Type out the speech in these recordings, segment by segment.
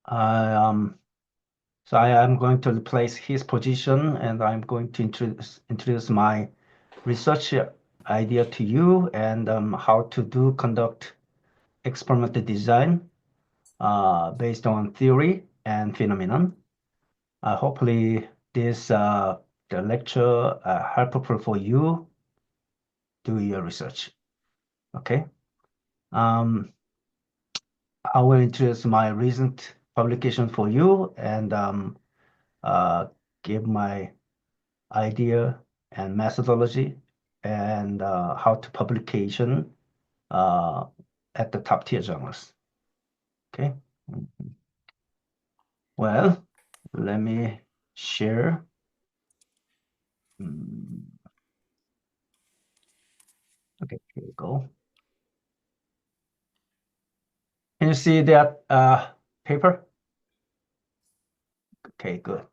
I, so I am going to replace his position, and I'm going to introduce my research idea to you, and how to conduct experimental design based on theory and phenomenon. Hopefully, this the lecture helpful for you do your research. Okay. Um, I will introduce my recent publication for you, and uh, give my idea and methodology, and how to publication uh, at the top tier journals. Okay. Well, let me share. Mm, Okay, here we go. Can you see that paper? Okay, good.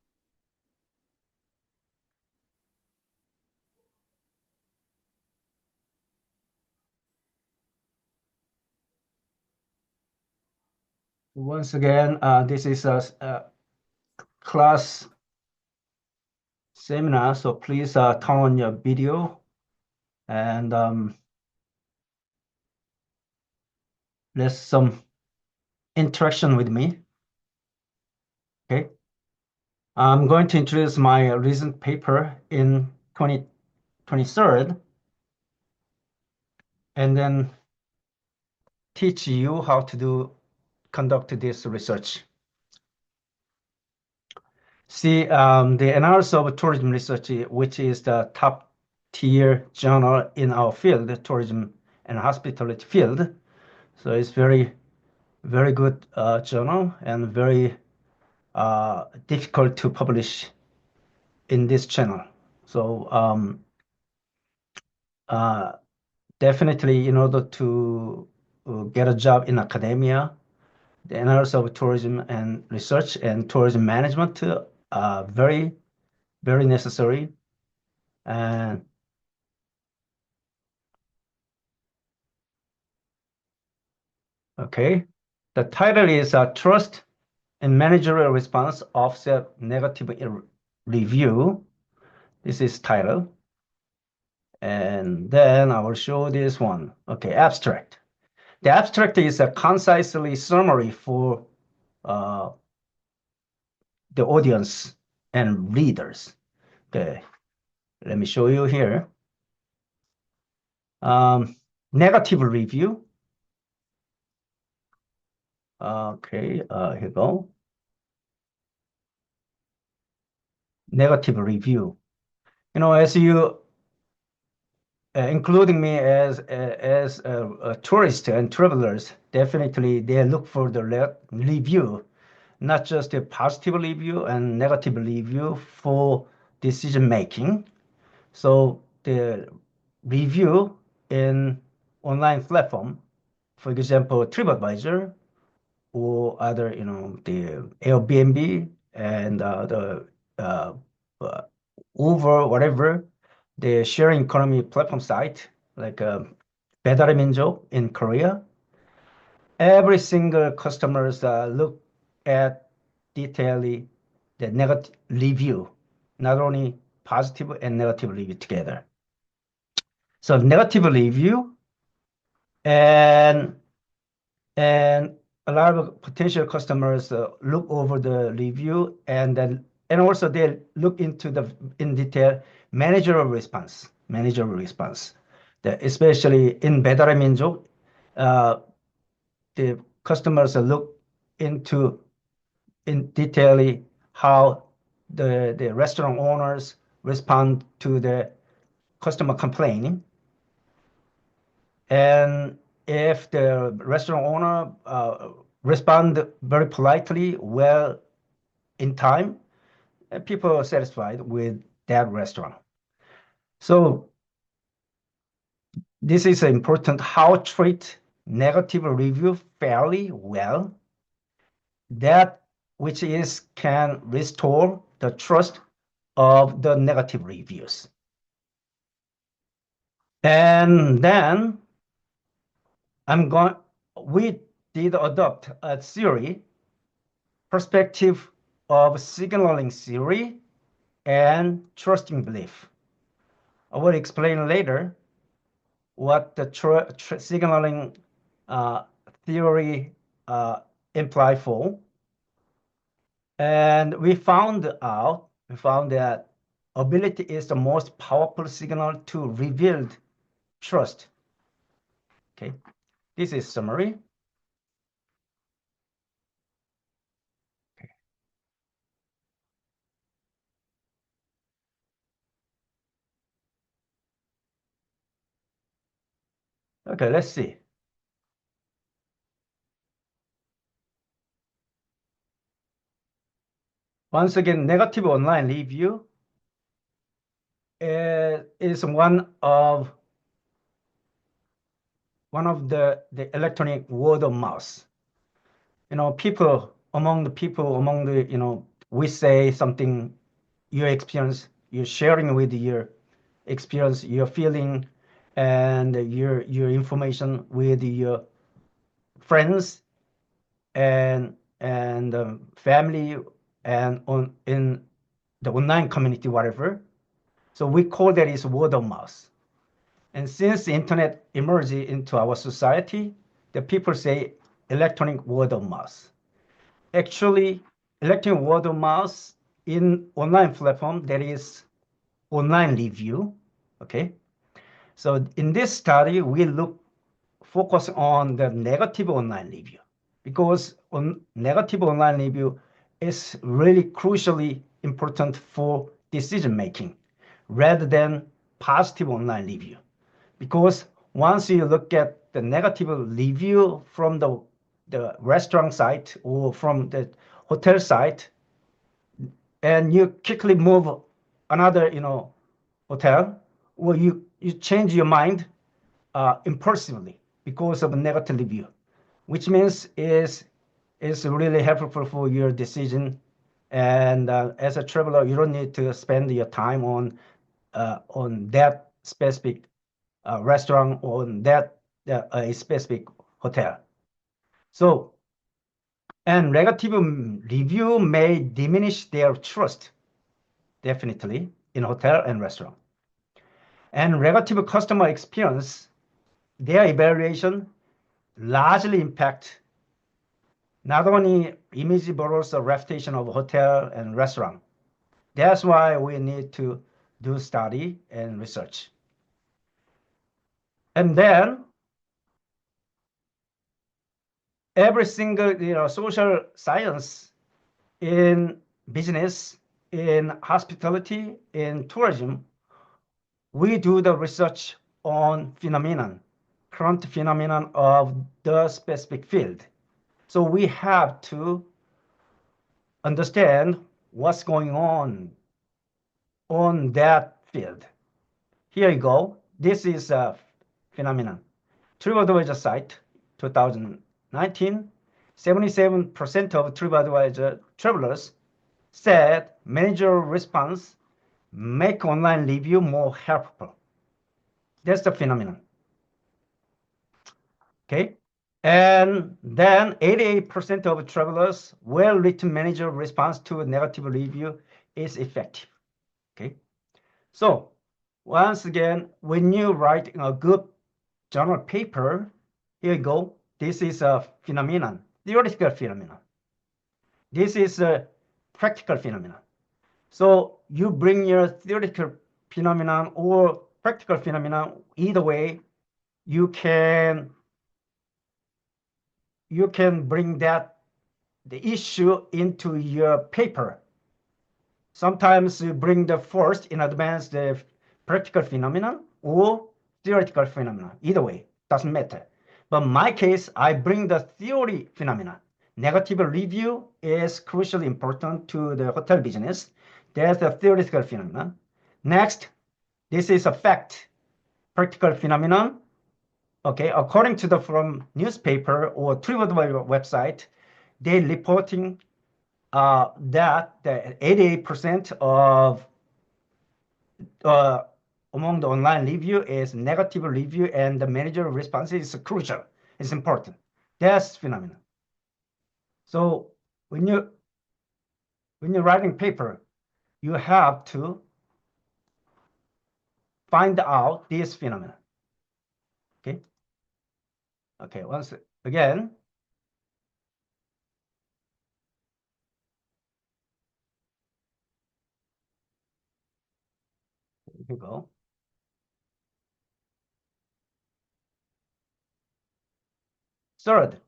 Once again, this is a class seminar, so please turn on your video, and there's some interaction with me. Okay. I'm going to introduce my recent paper in 2023, and then teach you how to conduct this research. See, the analysis of tourism research, which is the top tier journal in our field, the tourism and hospitality field. So it's very good journal, and very difficult to publish in this channel. So uh, definitely, in order to get a job in academia, the analysis of tourism and research and tourism management are very necessary. And okay, the title is Trust and Managerial Response Offset Negative Review. This is title. And then I will show this one. Okay, abstract. The abstract is a concisely summary for uh, the audience and readers. Okay, let me show you here. Negative review. Okay, here you go. Negative review. As you, including me as a tourist and travelers, definitely they look for the review, not just a positive review and negative review for decision making. So the review in online platform, for example, TripAdvisor, or other, the Airbnb, and the uh, uh, Uber, whatever, the sharing economy platform site, like 배달의 민족 in Korea. Every single customers look at detailedly the negative review, not only positive and negative review together. So negative review, and and a lot of potential customers look over the review, and also they look into the in detail managerial response, especially in 배달의 민족, uh, the customers look into in detail how the restaurant owners respond to the customer complaining. And if the restaurant owner respond very politely, well, in time, people are satisfied with that restaurant. So this is important, how treat negative review fairly well, that which is can restore the trust of the negative reviews. And then we did adopt a theory perspective of signaling theory and trusting belief. I will explain later what the signaling theory imply for. And we found that ability is the most powerful signal to reveal trust. Okay, this is summary. Okay, let's see. Once again, negative online review is one of the electronic word of mouth. People among the we say something, your experience, you're sharing with your experience, your feeling, and your information with your friends and family and in the online community, whatever. So we call that is word of mouth. And since the internet emerged into our society, the people say electronic word of mouth. Actually, electronic word of mouth in online platform, there is online review. Okay. So in this study, we focus on the negative online review because negative online review is really crucially important for decision making rather than positive online review. Because once you look at the negative review from the restaurant site or from the hotel site, and you quickly move another hotel, or you change your mind impulsively because of a negative review, which means is really helpful for your decision. And as a traveler, you don't need to spend your time on that specific restaurant or on that specific hotel. So, and negative review may diminish their trust, definitely, in hotel and restaurant. And negative customer experience, their evaluation largely impact not only image but also reputation of hotel and restaurant. That's why we need to do study and research. And then every single social science in business, in hospitality, in tourism, we do the research on current phenomenon of the specific field. So we have to understand what's going on that field. Here you go. This is a phenomenon. TripAdvisor site, 2019, 77% of TripAdvisor travelers said managerial response make online review more helpful. That's the phenomenon. Okay. And then 88% of travelers well-written managerial response to a negative review is effective. Okay. So once again, when you write a good journal paper, here you go. This is a phenomenon, theoretical phenomenon. This is a practical phenomenon. So you bring your theoretical phenomenon or practical phenomenon, either way, you can bring the issue into your paper. Sometimes you bring the first in advance the practical phenomenon or theoretical phenomenon. Either way, doesn't matter. But in my case, I bring the theory phenomenon. Negative review is crucially important to the hotel business. There's the theoretical phenomenon. Next, this is a fact, practical phenomenon. Okay, according to from newspaper or TripAdvisor website, they reporting that the 88% of among the online review is negative review, and the manager response is crucial. It's important. That's phenomenon. So when you when you're writing paper, you have to find out this phenomenon. Okay. Okay. Once again, here you go. Third,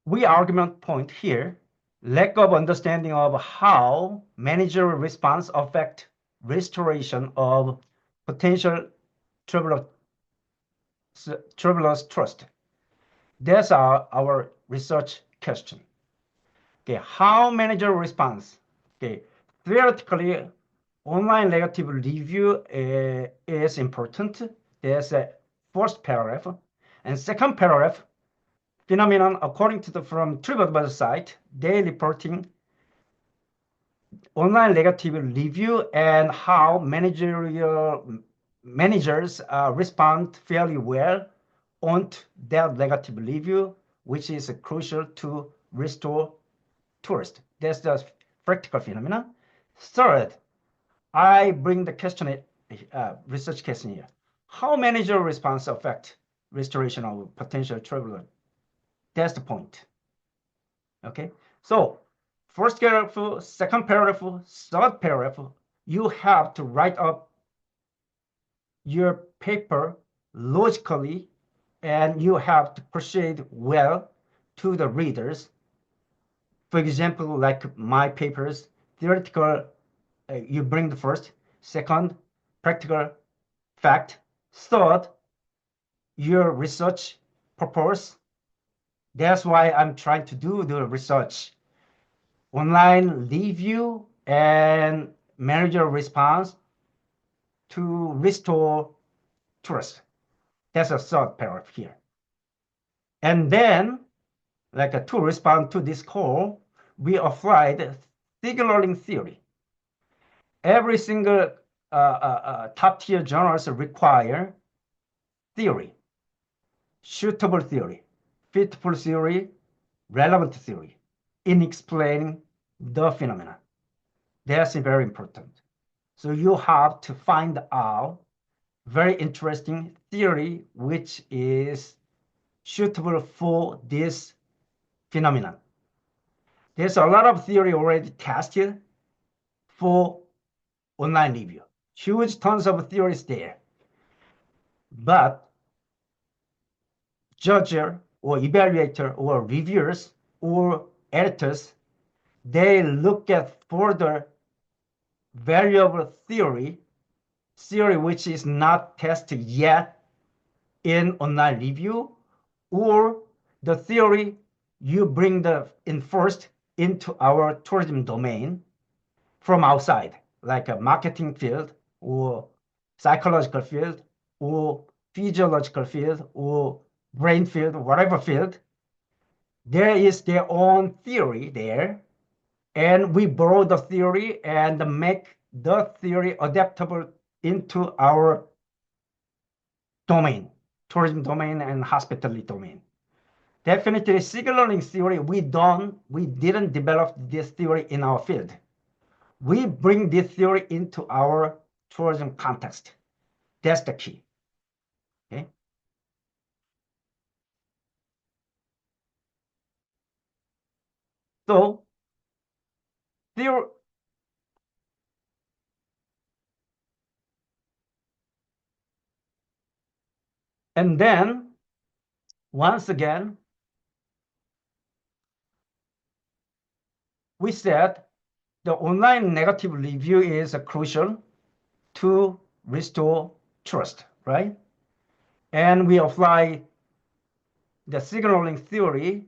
we argument point here, lack of understanding of how managerial response affect restoration of potential traveler's trust. That's our research question. Okay, how manager response? Okay, theoretically, online negative review is important. There's a first paragraph, and second paragraph phenomenon according to the from TripAdvisor site, they reporting online negative review and how managers respond fairly well on that negative review, which is crucial to restore tourist. That's the practical phenomenon. Third, I bring the question, research question here. How managerial response affect restoration of potential traveler? That's the point. Okay, so first paragraph, second paragraph, third paragraph, you have to write up your paper logically, and you have to proceed well to the readers. For example, like my papers, theoretical, you bring the first, second, practical fact, third, your research purpose. That's why I'm trying to do the research. Online review and manager response to restore trust. That's a third paragraph here. And then, like to respond to this call, we applied signaling theory. Every single top-tier journals require theory, suitable theory, fitful theory, relevant theory in explaining the phenomena. That's very important. So you have to find out very interesting theory which is suitable for this phenomenon. There's a lot of theory already tested for online review. Huge tons of theories there. But judger or evaluator or reviewers or editors, they look at further variable theory which is not tested yet in online review, or the theory you bring in first into our tourism domain from outside, like a marketing field or psychological field or physiological field or brain field, whatever field. There is their own theory there, and we borrow the theory and make the theory adaptable into our domain, tourism domain and hospitality domain. Definitely signaling theory, we didn't develop this theory in our field. We bring this theory into our tourism context. That's the key. Okay. So theory, and then once again, we said the online negative review is crucial to restore trust, right? And we apply the signaling theory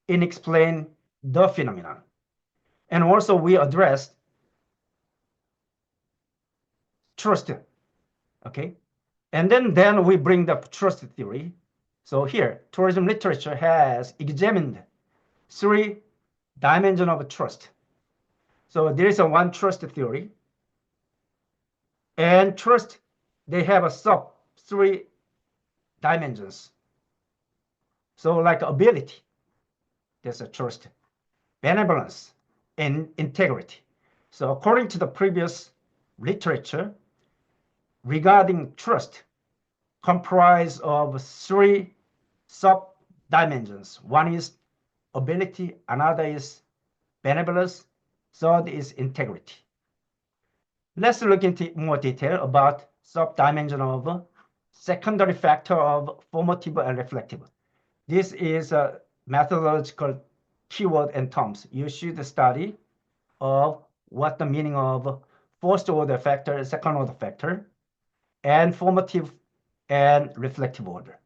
in explain the phenomenon. And also we address trust, okay? And then we bring the trust theory. So here, tourism literature has examined 3 dimensions of trust. So there is a one trust theory. And trust, they have a sub 3 dimensions. So like ability, there's a trust, benevolence, and integrity. So according to the previous literature regarding trust, comprise of three sub-dimensions. One is ability, another is benevolence, third is integrity. Let's look into more detail about sub-dimension of secondary factor of formative and reflective. This is a methodological keyword and terms. You should study of what the meaning of first order factor, second order factor, and formative and reflective order.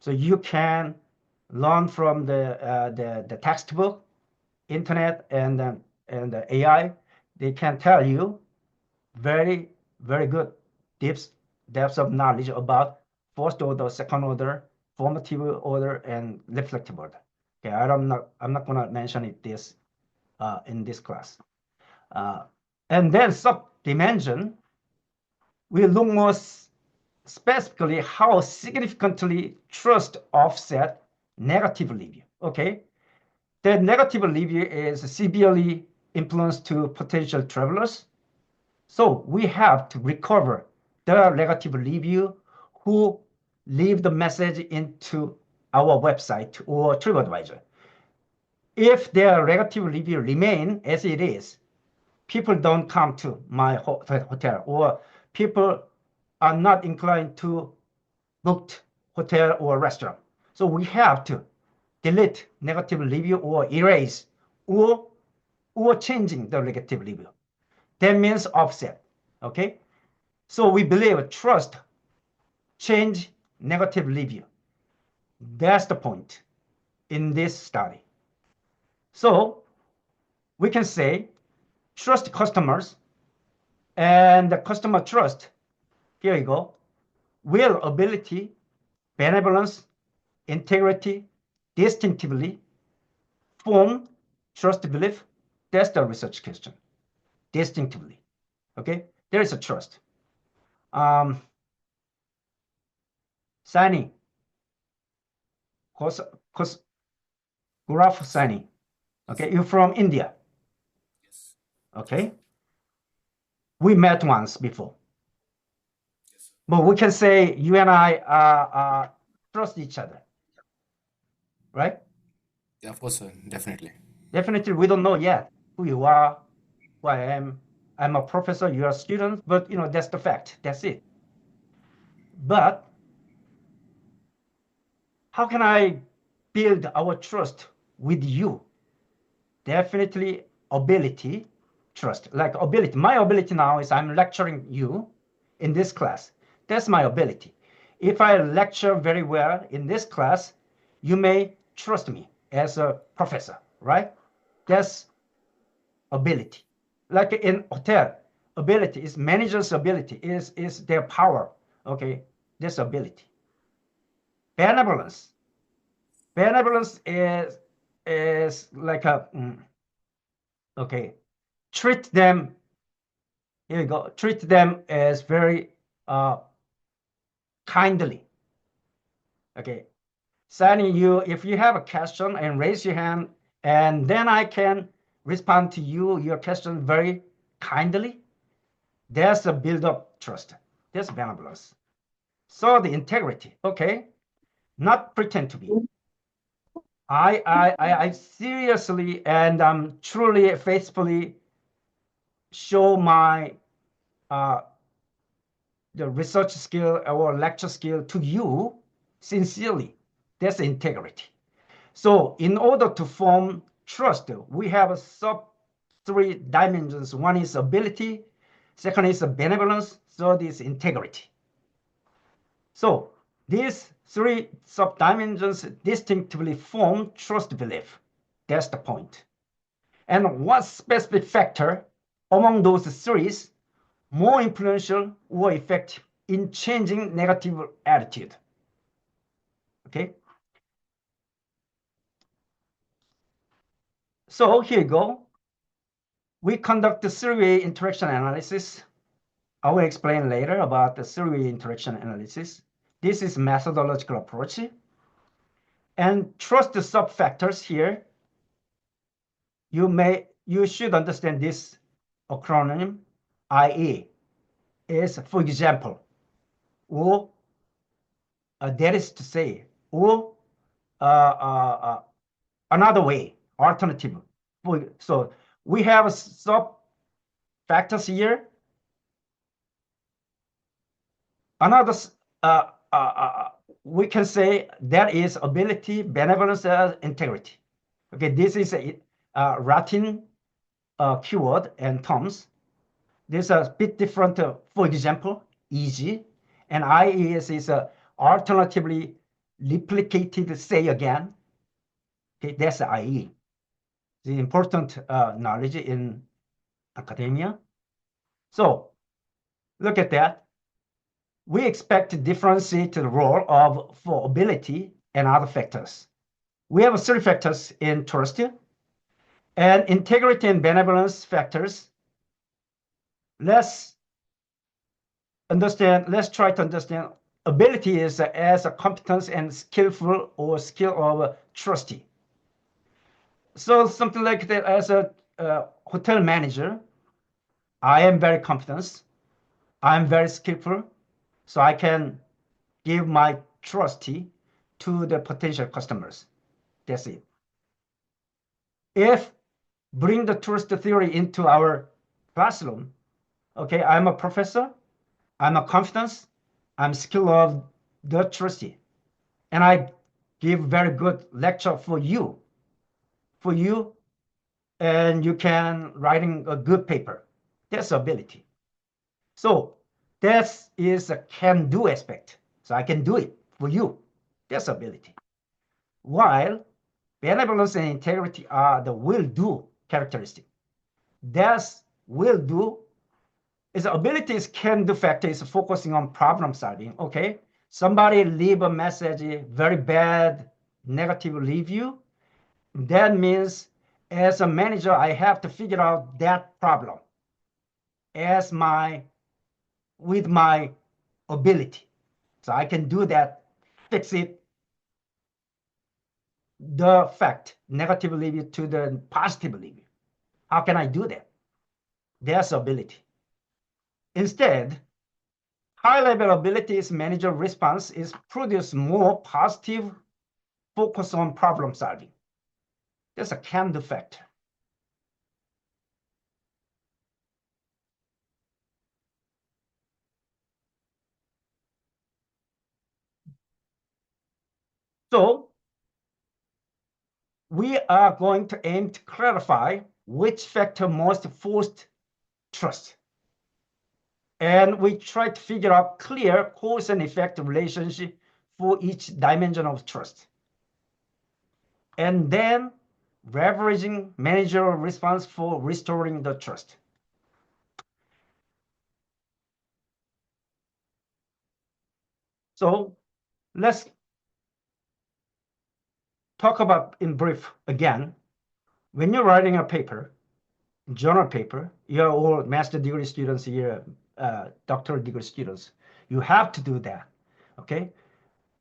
So you can learn from the textbook, internet, and the AI. They can tell you very, very good depths of knowledge about first order, second order, formative order, and reflective order. Okay, I'm not gonna mention it in this class. And then sub-dimension, we look more specifically how significantly trust offset negative review. Okay, the negative review is severely influenced to potential travelers. So we have to recover the negative review who leave the message into our website or TripAdvisor. If their negative review remain as it is, people don't come to my hotel, or people are not inclined to book hotel or restaurant. So we have to delete negative review or erase or changing the negative review. That means offset. Okay. So we believe trust change negative review. That's the point in this study. So we can say trust customers, and the customer trust, here you go, will ability, benevolence, integrity distinctively form trust belief. That's the research question. Distinctively. Okay, there is a trust. Signing, graph signing. Okay, you're from India. Yes. Okay, we met once before. Yes, sir. But we can say you and I trust each other, right? Yeah, of course, sir. Definitely. Definitely, we don't know yet who you are, who I am. I'm a professor, you're a student, but that's the fact. That's it. But how can I build our trust with you? Definitely ability, trust. Like ability. My ability now is I'm lecturing you in this class. That's my ability. If I lecture very well in this class, you may trust me as a professor, right? That's ability. Like in hotel, ability is manager's ability, is their power. Okay, this ability. Benevolence. Benevolence is like a okay. Treat them. Here you go. Treat them as very kindly. Okay. Signing you, if you have a question and raise your hand, and then I can respond to your question very kindly. There's a build-up trust. There's benevolence. So the integrity, okay, not pretend to be. I seriously and truly, faithfully show my the research skill or lecture skill to you sincerely. That's integrity. So in order to form trust, we have a sub three dimensions. One is ability, second is benevolence, third is integrity. So these three sub-dimensions distinctively form trust belief. That's the point. And what specific factor among those three is more influential or effective in changing negative attitude? Okay. So here you go. We conduct the three-way interaction analysis. I will explain later about the three-way interaction analysis. This is methodological approach. And trust the sub-factors here. You should understand this acronym, IE, is for example, or that is to say, or uh, uh, uh, another way, alternative. So we have sub-factors here. Another, we can say that is ability, benevolence, integrity. Okay, this is a Latin keyword and terms. These are a bit different. For example, easy, and IES is alternatively replicated say again. Okay, that's IE. The important knowledge in academia. So look at that. We expect to differentiate the role of for ability and other factors. We have three factors in trust, and integrity and benevolence factors. Let's try to understand ability is as a competence and skillful or skill of trustee. So something like that as a hotel manager, I am very competent, I'm very skillful, so I can give my trustee to the potential customers. That's it. If bring the trust theory into our classroom, okay, I'm a professor, I'm a confidence, I'm skilled of the trustee, and I give very good lecture for you, and you can writing a good paper. That's ability. So that is a can-do aspect. So I can do it for you. That's ability. While benevolence and integrity are the will-do characteristic. That's will-do is abilities can-do factor is focusing on problem solving. Okay, somebody leave a message, very bad, negative review. That means as a manager, I have to figure out that problem as with my ability. So I can do that, fix it, the fact, negative review to the positive review. How can I do that? There's ability. Instead, high-level abilities manager response is produce more positive focus on problem solving. That's a can-do factor. So we are going to aim to clarify which factor most forced trust. And we try to figure out clear cause and effect relationship for each dimension of trust. And then leveraging managerial response for restoring the trust. So let's talk about in brief again. When you're writing a paper, journal paper, you're all master degree students here, doctoral degree students. You have to do that, okay?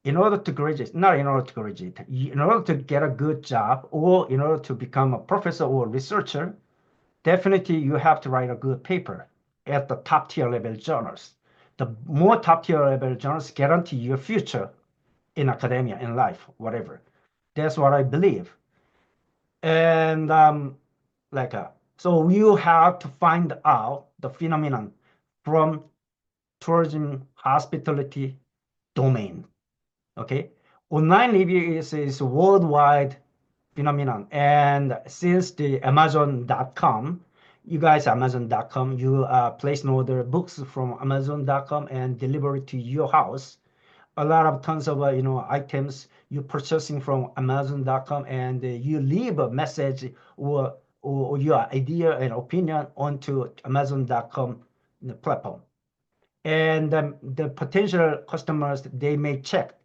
In order to graduate, not in order to graduate, in order to get a good job or in order to become a professor or researcher, definitely you have to write a good paper at the top tier level journals. The more top tier level journals guarantee your future in academia, in life, whatever. That's what I believe. And so you have to find out the phenomenon from tourism hospitality domain. Okay, online review is a worldwide phenomenon, and since the Amazon.com, you guys Amazon.com, you place an order books from Amazon.com and deliver it to your house. A lot of tons of items you're purchasing from Amazon.com, and you leave a message or your idea and opinion onto Amazon.com platform. And the potential customers, they may check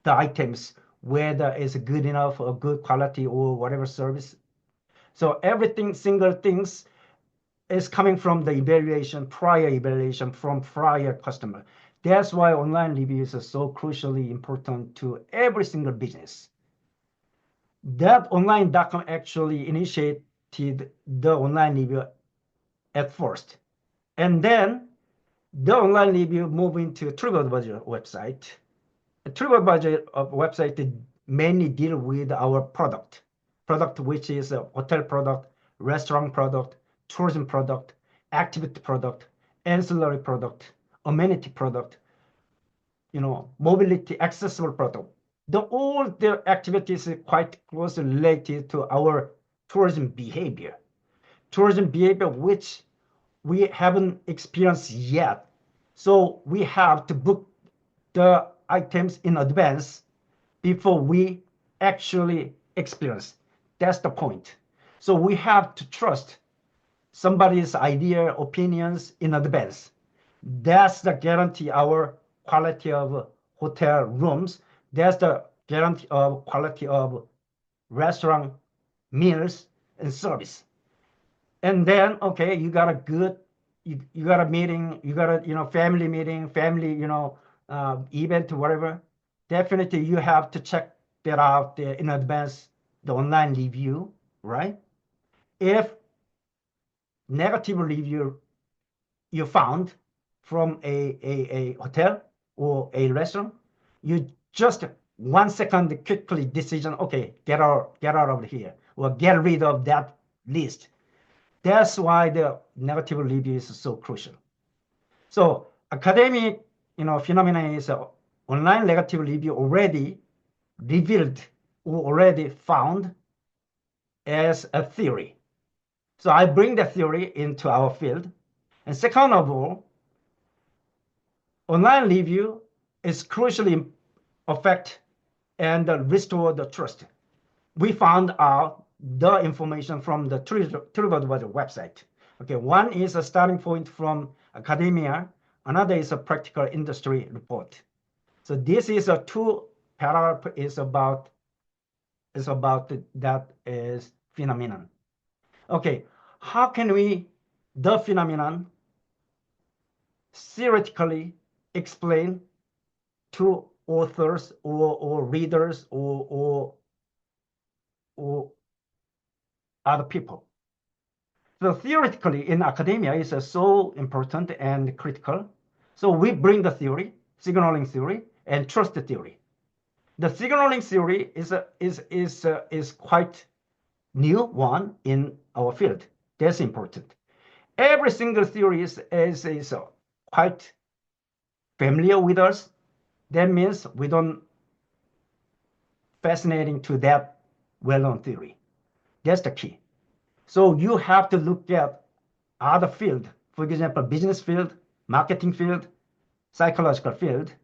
the items whether it's good enough or good quality or whatever service. So everything, single things is coming from the evaluation, prior evaluation from prior customer. That's why online reviews are so crucially important to every single business. That online.com actually initiated the online review at first. And then the online review moved into TripAdvisor website. TripAdvisor website mainly deal with our product, which is a hotel product, restaurant product, tourism product, activity product, ancillary product, amenity product, mobility accessible product. All the activities are quite closely related to our tourism behavior. Tourism behavior which we haven't experienced yet. So we have to book the items in advance before we actually experience. That's the point. So we have to trust somebody's idea, opinions in advance. That's the guarantee our quality of hotel rooms. That's the guarantee of quality of restaurant meals and service. And then, okay, you got a good, you got a meeting, you got a, family meeting, family, event, whatever. Definitely you have to check that out in advance, the online review, right? If negative review you found from a hotel or a restaurant, you just 1 second quickly decision, okay, get out of here or get rid of that list. That's why the negative review is so crucial. So academic, phenomenon is online negative review already revealed or already found as a theory. So I bring the theory into our field. And second of all, online review is crucially affect and restore the trust. We found out the information from the TripAdvisor website. Okay, one is a starting point from academia, another is a practical industry report. So this is a two paragraph is about that is phenomenon. Okay, how can we the phenomenon theoretically explain to authors or readers or other people? So theoretically in academia is so important and critical. So we bring the theory, signaling theory, and trust theory. The signaling theory is quite new one in our field. That's important. Every single theory is quite familiar with us. That means we don't fascinating to that well-known theory. That's the key. So you have to look at other field, for example, business field, marketing field, psychological field,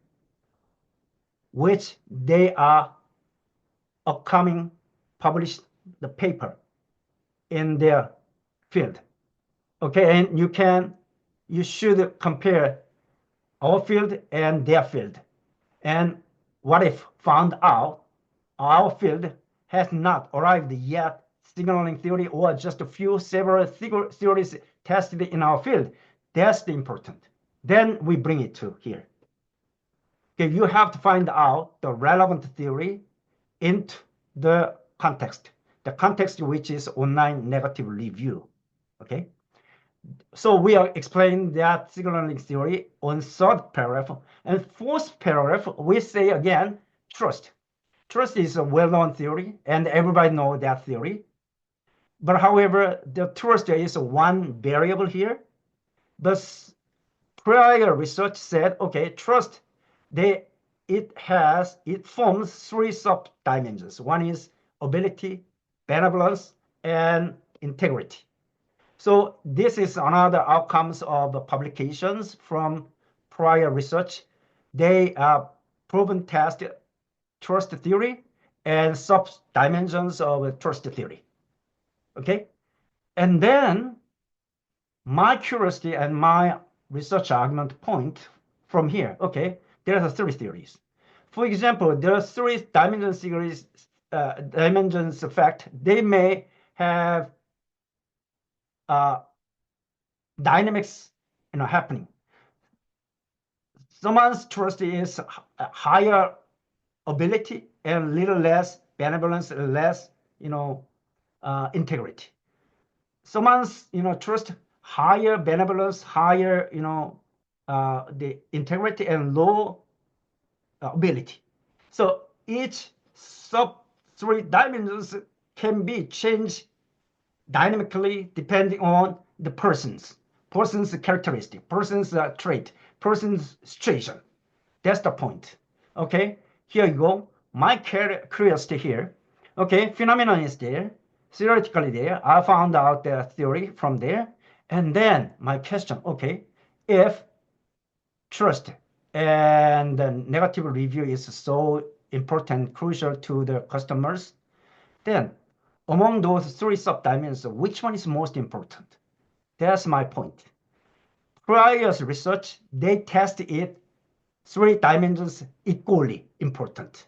which they are upcoming publish the paper in their field. Okay, and you should compare our field and their field. And what if found out our field has not arrived yet signaling theory or just a few several theories tested in our field? That's the important. Then we bring it to here. Okay, you have to find out the relevant theory into the context which is online negative review. Okay, so we are explaining that signaling theory on third paragraph. And fourth paragraph, we say again, trust. Trust is a well-known theory, and everybody knows that theory. But however, the trust is one variable here. The prior research said, okay, trust, it forms three sub-dimensions. One is ability, benevolence, and integrity. So this is another outcomes of publications from prior research. They proven test trust theory and sub-dimensions of trust theory. Okay, and then my curiosity and my research argument point from here. Okay, there are three theories. For example, there are three dimensions theories, dimensions effect. They may have dynamics, happening. Someone's trust is a higher ability and little less benevolence, less, integrity. Someone's, trust higher benevolence, higher, the integrity and low ability. So each sub three dimensions can be changed dynamically depending on the person's characteristic, person's trait, person's situation. That's the point. Okay, here you go. My curiosity here. Okay, phenomenon is there, theoretically there. I found out the theory from there. And then my question, okay, if trust and negative review is so important, crucial to the customers, then among those three sub-dimensions, which one is most important? That's my point. Prior research, they test it three dimensions equally important.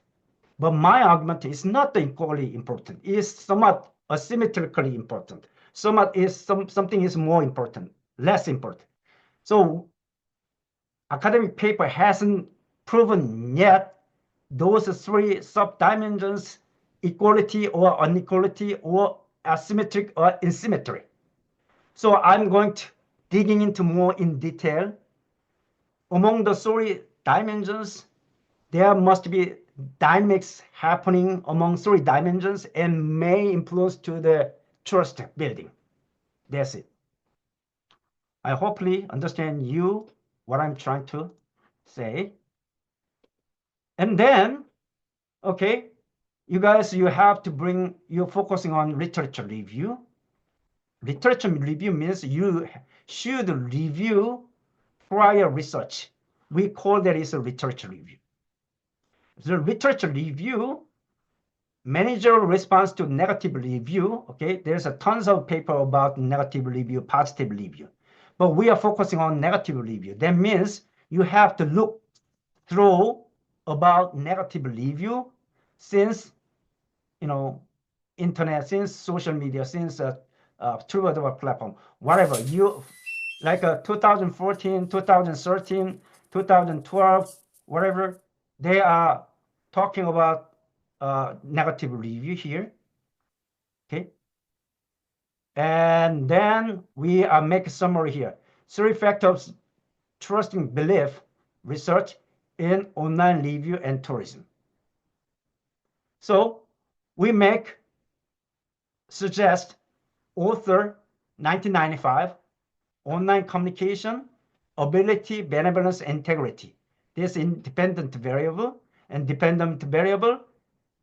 But my argument is not equally important. It's somewhat asymmetrically important. Something is more important, less important. So academic paper hasn't proven yet those three sub-dimensions, equality or inequality or asymmetric or asymmetry. So I'm going to digging into more in detail. Among the three dimensions, there must be dynamics happening among three dimensions and may influence to the trust building. That's it. I hopefully understand you what I'm trying to say. And then, okay, you guys, you have to bring, you're focusing on literature review. Literature review means you should review prior research. We call that is a literature review. The literature review, managerial response to negative review, okay, there's a tons of paper about negative review, positive review. But we are focusing on negative review. That means you have to look through about negative review since, internet, since social media, since TrueAdverb platform, whatever you like 2014, 2013, 2012, whatever, they are talking about negative review here. Okay. And then we are make a summary here. Three factors trusting belief research in online review and tourism. So we suggest author 1995, online communication, ability, benevolence, integrity. This independent variable and dependent variable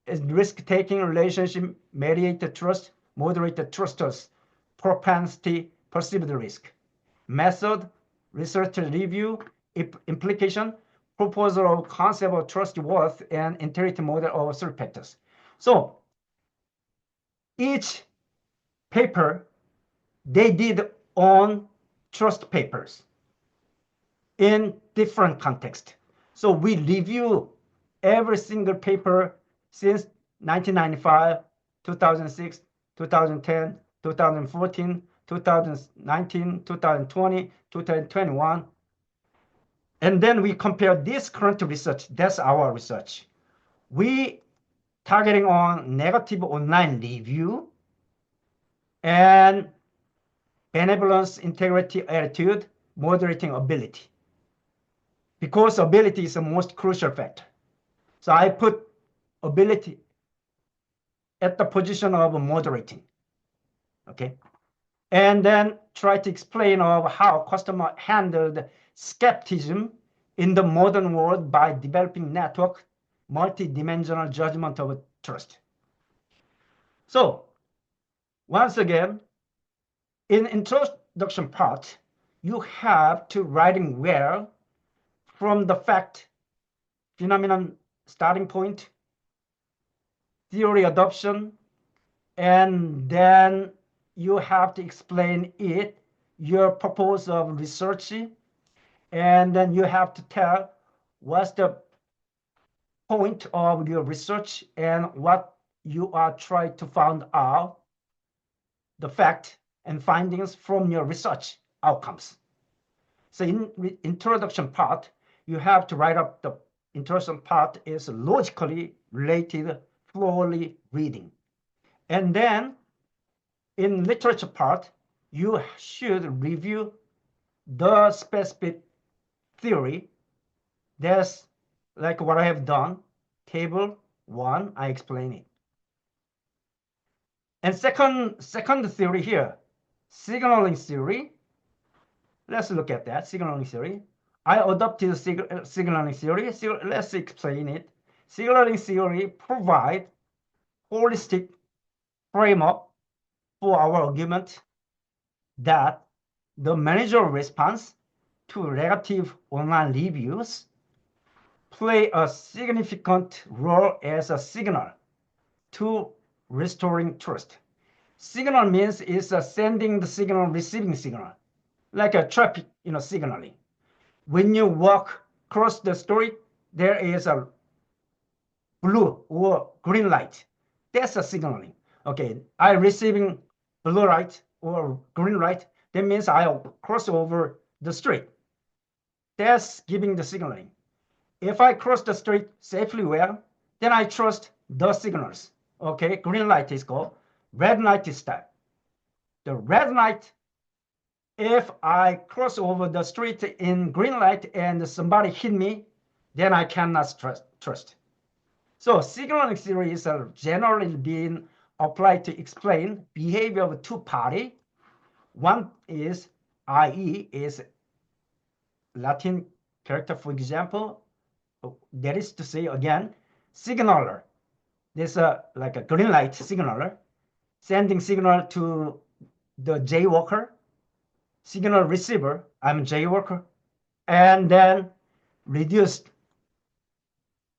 is risk-taking, relationship, mediated trust, moderated trusters, propensity, perceived risk. Method, research review, implication, proposal of concept of trust worth, and integrity model of three factors. So each paper they did on trust papers in different context. So we review every single paper since 1995, 2006, 2010, 2014, 2019, 2020, 2021. And then we compare this current research, that's our research. We targeting on negative online review and benevolence, integrity, attitude, moderating ability. Because ability is the most crucial factor. So I put ability at the position of moderating. Okay. And then try to explain of how customer handled skepticism in the modern world by developing network, multi-dimensional judgment of trust. So once again, in introduction part, you have to writing well from the fact, phenomenon starting point, theory adoption, and then you have to explain it, your purpose of research, and then you have to tell what's the point of your research and what you are trying to find out, the fact and findings from your research outcomes. So in introduction part, you have to write up the introduction part is logically related thoroughly reading. And then in literature part, you should review the specific theory. That's like what I have done. Table 1, I explain it. And second theory here, signaling theory. Let's look at that, signaling theory. I adopted signaling theory. Let's explain it. Signaling theory provides holistic framework for our argument that the managerial response to negative online reviews play a significant role as a signal to restoring trust. Signal means is sending the signal, receiving signal, like a traffic, signaling. When you walk across the street, there is a blue or green light. That's a signaling. Okay, I receiving blue light or green light. That means I'll cross over the street. That's giving the signaling. If I cross the street safely well, then I trust the signals. Okay, green light is go, red light is stop. The red light, if I cross over the street in green light and somebody hit me, then I cannot trust. So signaling theories are generally being applied to explain behavior of two parties. One is IE is Latin character, for example. That is to say, again, signaler. There's like a green light signaler, sending signal to the jaywalker, signal receiver, I'm a jaywalker, and then reduced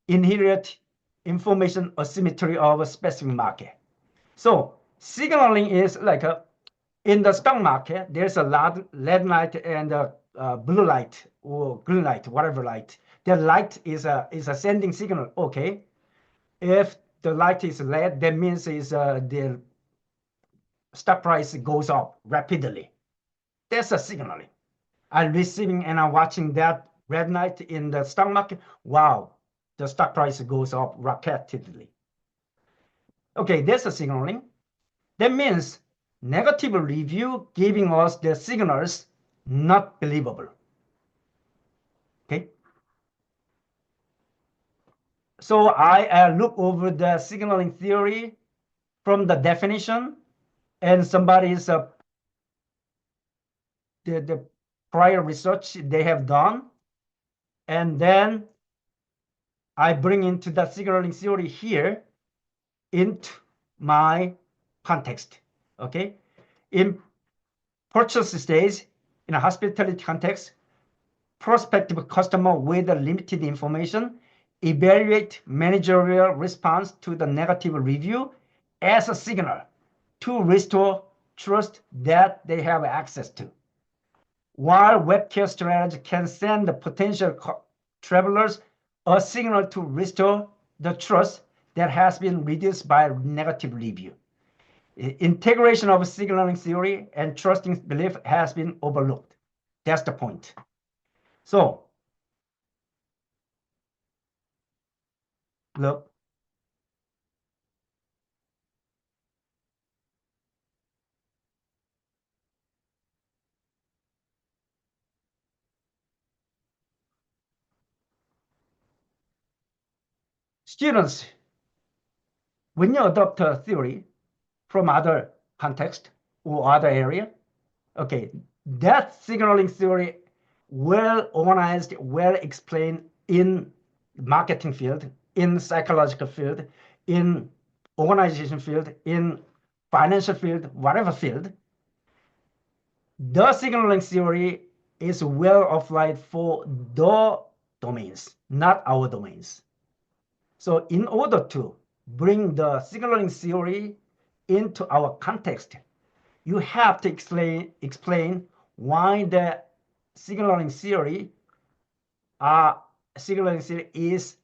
inherent information asymmetry of a specific market. So signaling is like in the stock market, there's a red light and a blue light or green light, whatever light. The light is a sending signal. Okay, if the light is red, that means is the stock price goes up rapidly. That's a signaling. I'm receiving and I'm watching that red light in the stock market. Wow, the stock price goes up rapidly. Okay, that's a signaling. That means negative review giving us the signals not believable. Okay. So I look over the signaling theory from the definition, and somebody's the prior research they have done, and then I bring into the signaling theory here into my context. Okay, in purchase stage, in a hospitality context, prospective customer with limited information evaluate managerial response to the negative review as a signal to restore trust that they have access to. While web care strategy can send the potential travelers a signal to restore the trust that has been reduced by negative review. Integration of signaling theory and trusting belief has been overlooked. That's the point. So, look, students, when you adopt a theory from other context or other area, okay, that signaling theory well organized, well explained in marketing field, in psychological field, in organization field, in financial field, whatever field, the signaling theory is well applied for the domains, not our domains. So in order to bring the signaling theory into our context, you have to explain why the signaling theory is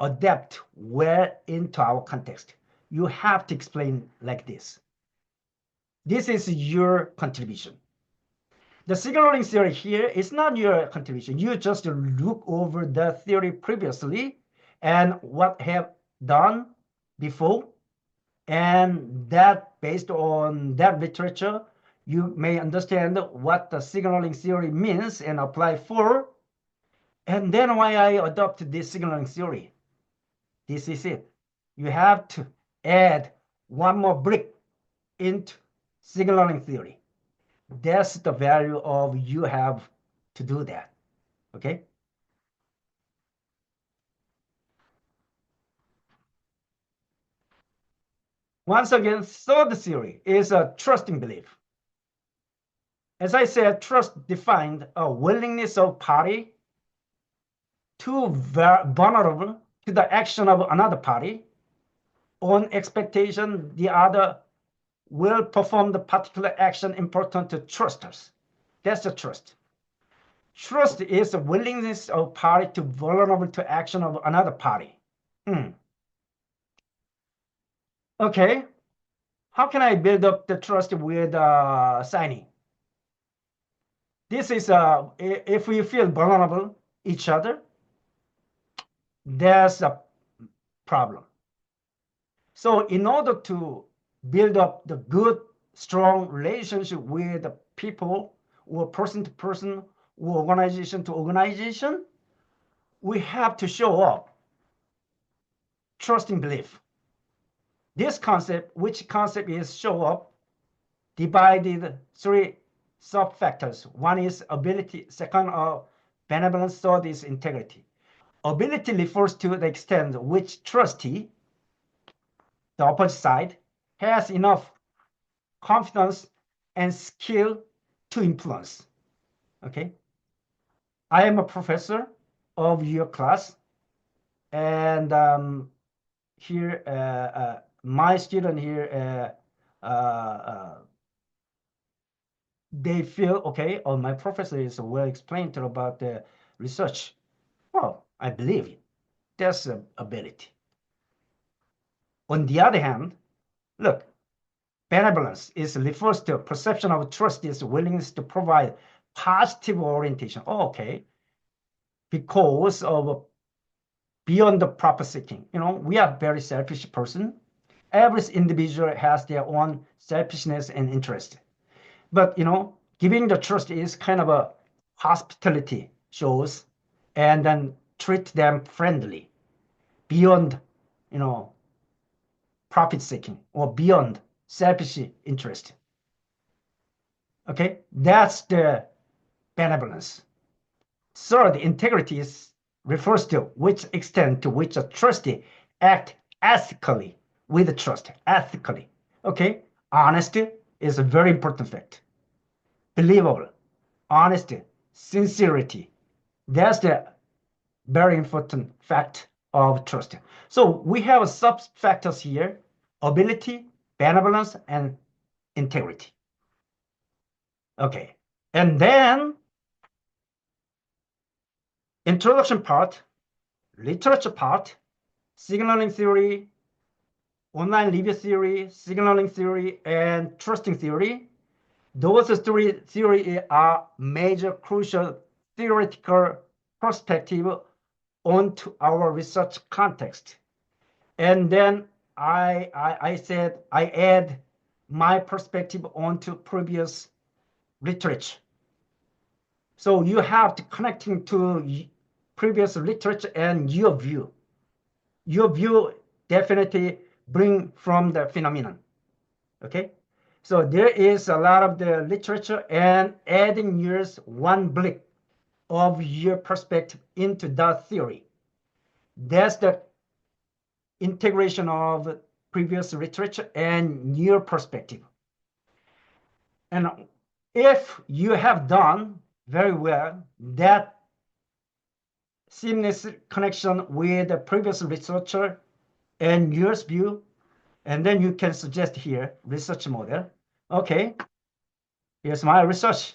adapt well into our context. You have to explain like this. This is your contribution. The signaling theory here is not your contribution. You just look over the theory previously and what have done before, and that based on that literature, you may understand what the signaling theory means and apply for. And then why I adopted this signaling theory. This is it. You have to add one more brick into signaling theory. That's the value of you have to do that. Okay? Once again, third theory is a trusting belief. As I said, trust defined a willingness of party to vulnerable to the action of another party on expectation the other will perform the particular action important to trusters. That's the trust. Trust is a willingness of party to vulnerable to action of another party. Okay, how can I build up the trust with signing? This is if we feel vulnerable each other, there's a problem. So in order to build up the good, strong relationship with the people or person to person or organization to organization, we have to show up trusting belief. This concept, which concept is show up, divided three sub-factors. One is ability, second benevolence, third is integrity. Ability refers to the extent which trustee, the opposite side, has enough confidence and skill to influence. Okay, I am a professor of your class, and here my student here they feel okay. Oh, my professor is well explained about the research. Well, I believe it. That's an ability. On the other hand, look, benevolence is refers to perception of trust is willingness to provide positive orientation. Oh, okay, because of beyond the profit seeking. We are very selfish person. Every individual has their own selfishness and interest. But giving the trust is kind of a hospitality shows, and then treat them friendly, beyond profit seeking or beyond selfish interest. Okay, that's the benevolence. Third, integrity refers to which extent to which a trustee act ethically with trust, ethically. Okay, honesty is a very important fact. Believable, honesty, sincerity. That's the very important fact of trust. So we have sub factors here: ability, benevolence, and integrity. Okay, and then introduction part, literature part, signaling theory, online review theory, signaling theory, and trusting theory. Those three theories are major crucial theoretical perspective onto our research context. And then I said I add my perspective onto previous literature. So you have to connecting to previous literature and your view. Your view definitely bring from the phenomenon. Okay, so there is a lot of the literature, and adding yours one brick of your perspective into that theory. That's the integration of previous literature and your perspective. And if you have done very well that seamless connection with the previous researcher and your view, and then you can suggest here research model. Okay, here's my research.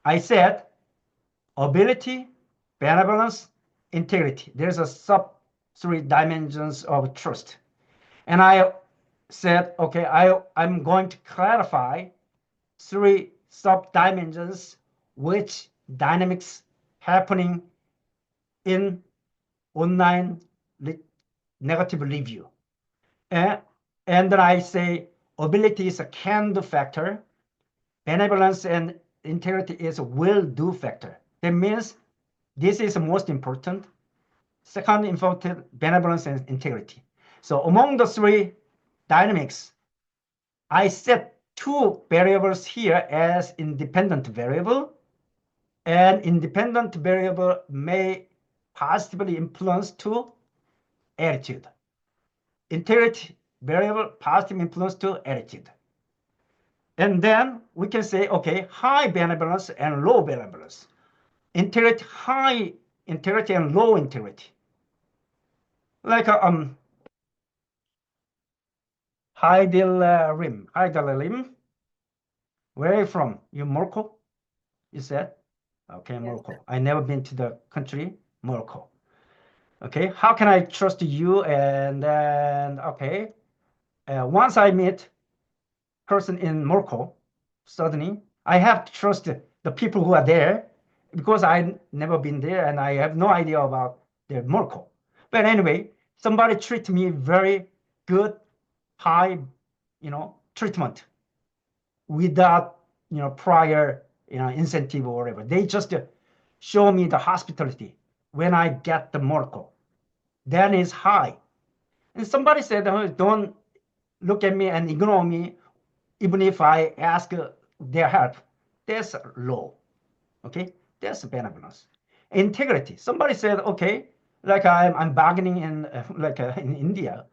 I said ability, benevolence, integrity. There's a sub three dimensions of trust. And I said, okay, I'm going to clarify three sub dimensions which dynamics happening in online negative review. And, and then I say ability is a can-do factor. Benevolence and integrity is a will-do factor. That means this is the most important. Second important, benevolence and integrity. So among the three dynamics, I set two variables here as independent variable, and independent variable may positively influence to attitude. Integrity variable positive influence to attitude. And then we can say, okay, high benevolence and low benevolence. Integrity, high integrity and low integrity. Like Heidelrim. Where are you from? You Morocco? You said? Okay, Yes. Morocco. I never been to the country, Morocco. Okay, how can I trust you? And then, okay, once I meet person in Morocco, suddenly I have to trust the people who are there because I never been there and I have no idea about the Morocco. But anyway, somebody treat me very good, high, treatment without, prior, incentive or whatever. They just show me the hospitality when I get the Morocco. Then it's high. And somebody said, oh, don't look at me and ignore me even if I ask their help. That's low. Okay, that's benevolence. Integrity. Somebody said, okay, like I'm bargaining in in India.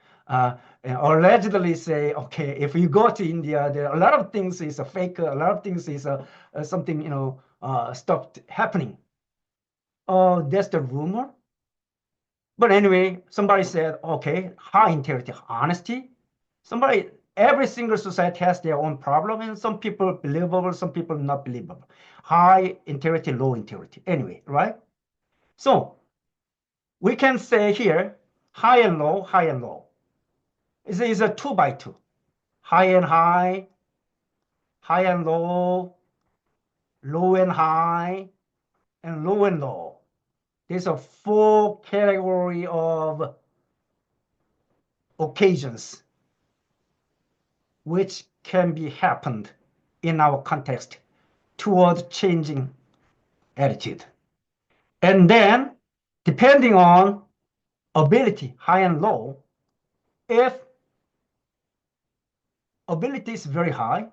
Allegedly say, okay, if you go to India, there are a lot of things is a fake. A lot of things is something stopped happening. Oh, that's the rumor. But anyway, somebody said, okay, high integrity, honesty. Every single society has their own problem, and some people believable, some people not believable. High integrity, low integrity. Anyway, right? So we can say here, high and low, high and low. It's a 2 by 2. High and high, high and low, low and high, and low and low. There's a 4 category of occasions which can be happened in our context toward changing attitude. And then, depending on ability, high and low, if ability is very high,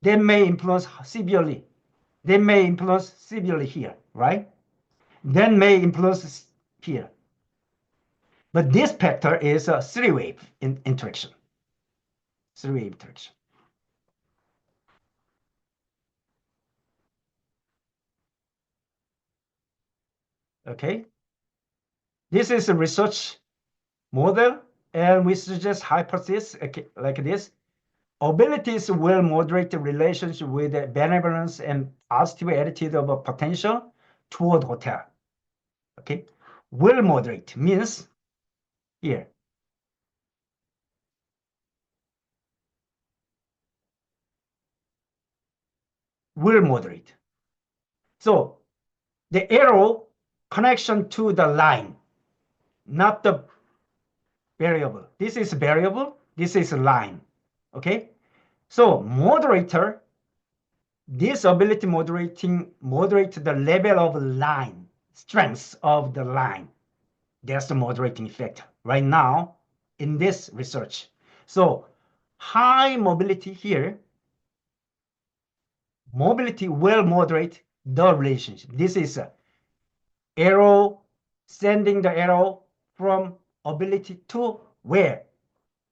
they may influence severely. They may influence severely here, right? Then may influence here. But this factor is a three-way interaction. Three-way interaction. Okay. This is a research model, and we suggest hypothesis like this. Abilities will moderate the relationship with the benevolence and positive attitude of a potential toward hotel. Okay. Will moderate means here. Will moderate. So the arrow connection to the line, not the variable. This is variable. This is a line. Okay. So moderator, this ability moderate the level of line, strength of the line. That's the moderating effect right now in this research. So high mobility here, mobility will moderate the relationship. This is a arrow, sending the arrow from ability to where?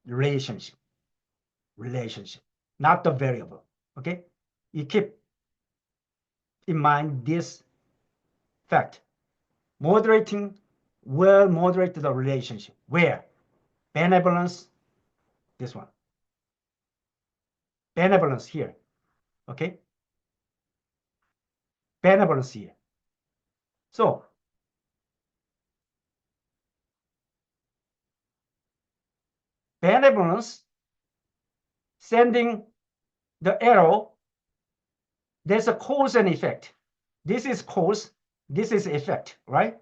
Relationship, not the variable. Okay, you keep in mind this fact. Moderating will moderate the relationship. Where? Benevolence, this one. Benevolence here. Okay? Benevolence here. So, benevolence, sending the arrow, there's a cause and effect. This is cause, this is effect, right?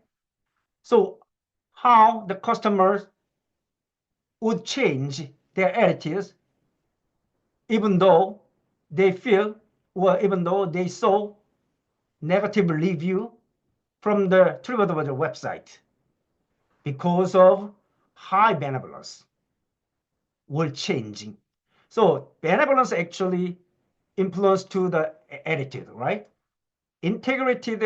So, how the customer would change their attitudes even though they feel or even though they saw negative review from the TripAdvisor website because of high benevolence were changing. So benevolence actually influence to the attitude, right? Integrity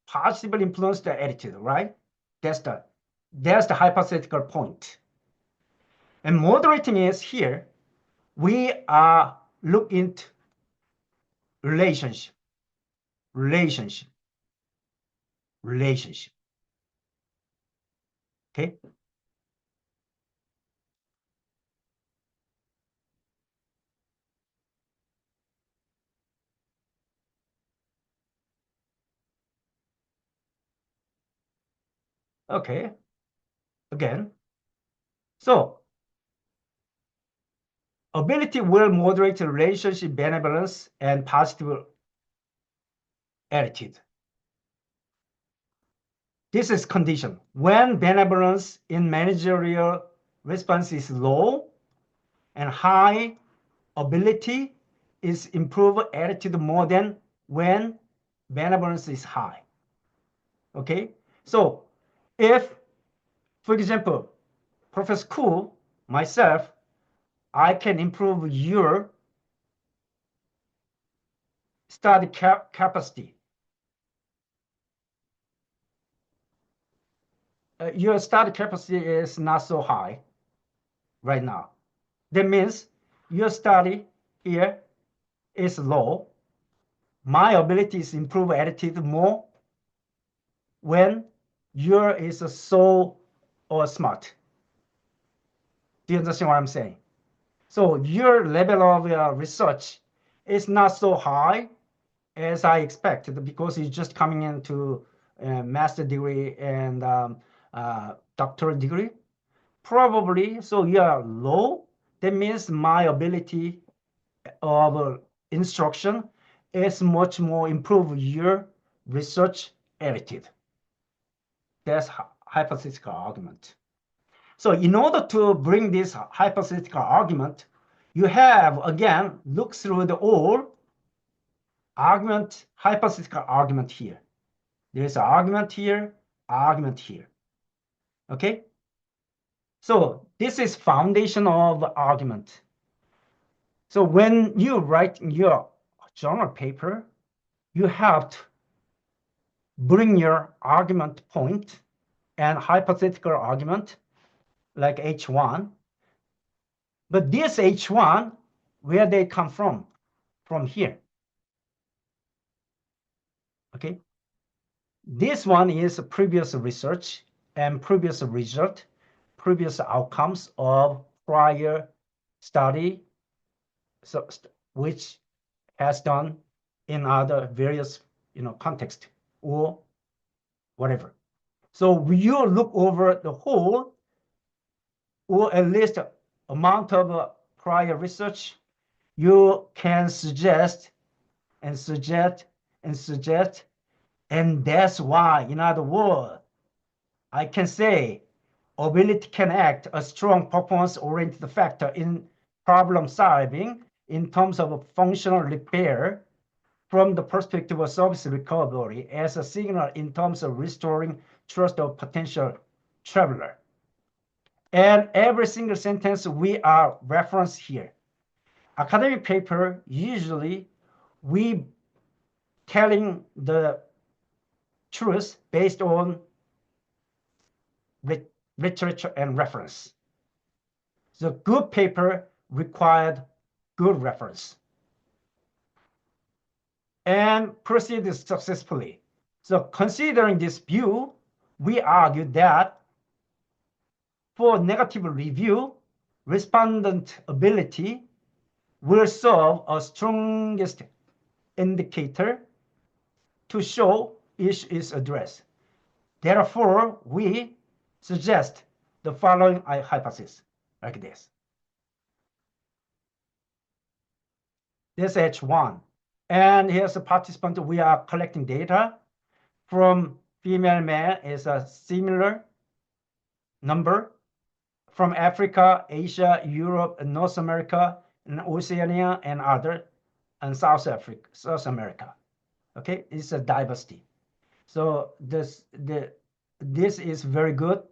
positively influence the attitude, right? That's the hypothetical point. And moderating is here, we are looking into relationship, relationship, relationship. Okay? Okay. Again. So ability will moderate relationship benevolence and positive attitude. This is condition. When benevolence in managerial response is low and high ability is improve attitude more than when benevolence is high. Okay? So if, for example, Professor Koo, myself, I can improve your study capacity. Your study capacity is not so high right now. That means your study here is low. My ability is improve attitude more when your is so or smart. Do you understand what I'm saying? So your level of research is not so high as I expected because it's just coming into master degree and doctoral degree. Probably, so you are low. That means my ability of instruction is much more improve your research attitude. That's hypothetical argument. So in order to bring this hypothetical argument, you have, again, look through the all argument, hypothetical argument here. There's an argument here, argument here. Okay? So this is foundation of argument. So when you write your journal paper, you have to bring your argument point and hypothetical argument like H1. But this H1, where they come from? From here. Okay. This one is previous research and previous result, previous outcomes of prior study, so, which has done in other various context or whatever. So you look over the whole or at least amount of prior research, you can suggest and suggest and suggest. And that's why, in other words, I can say ability can act a strong performance-oriented factor in problem solving in terms of functional repair from the perspective of service recovery as a signal in terms of restoring trust of potential traveler. And every single sentence we are referenced here. Academic paper, usually we telling the truth based on literature and reference. The good paper required good reference and proceeded successfully. So considering this view, we argue that for negative review, respondent ability will serve as strongest indicator to show issue is addressed. Therefore, we suggest the following hypothesis, like this. This H1. And here's a participant. We are collecting data from female male is a similar number from Africa, Asia, Europe, North America, and Oceania, and other, and South America. Okay, it's a diversity. So this is very good,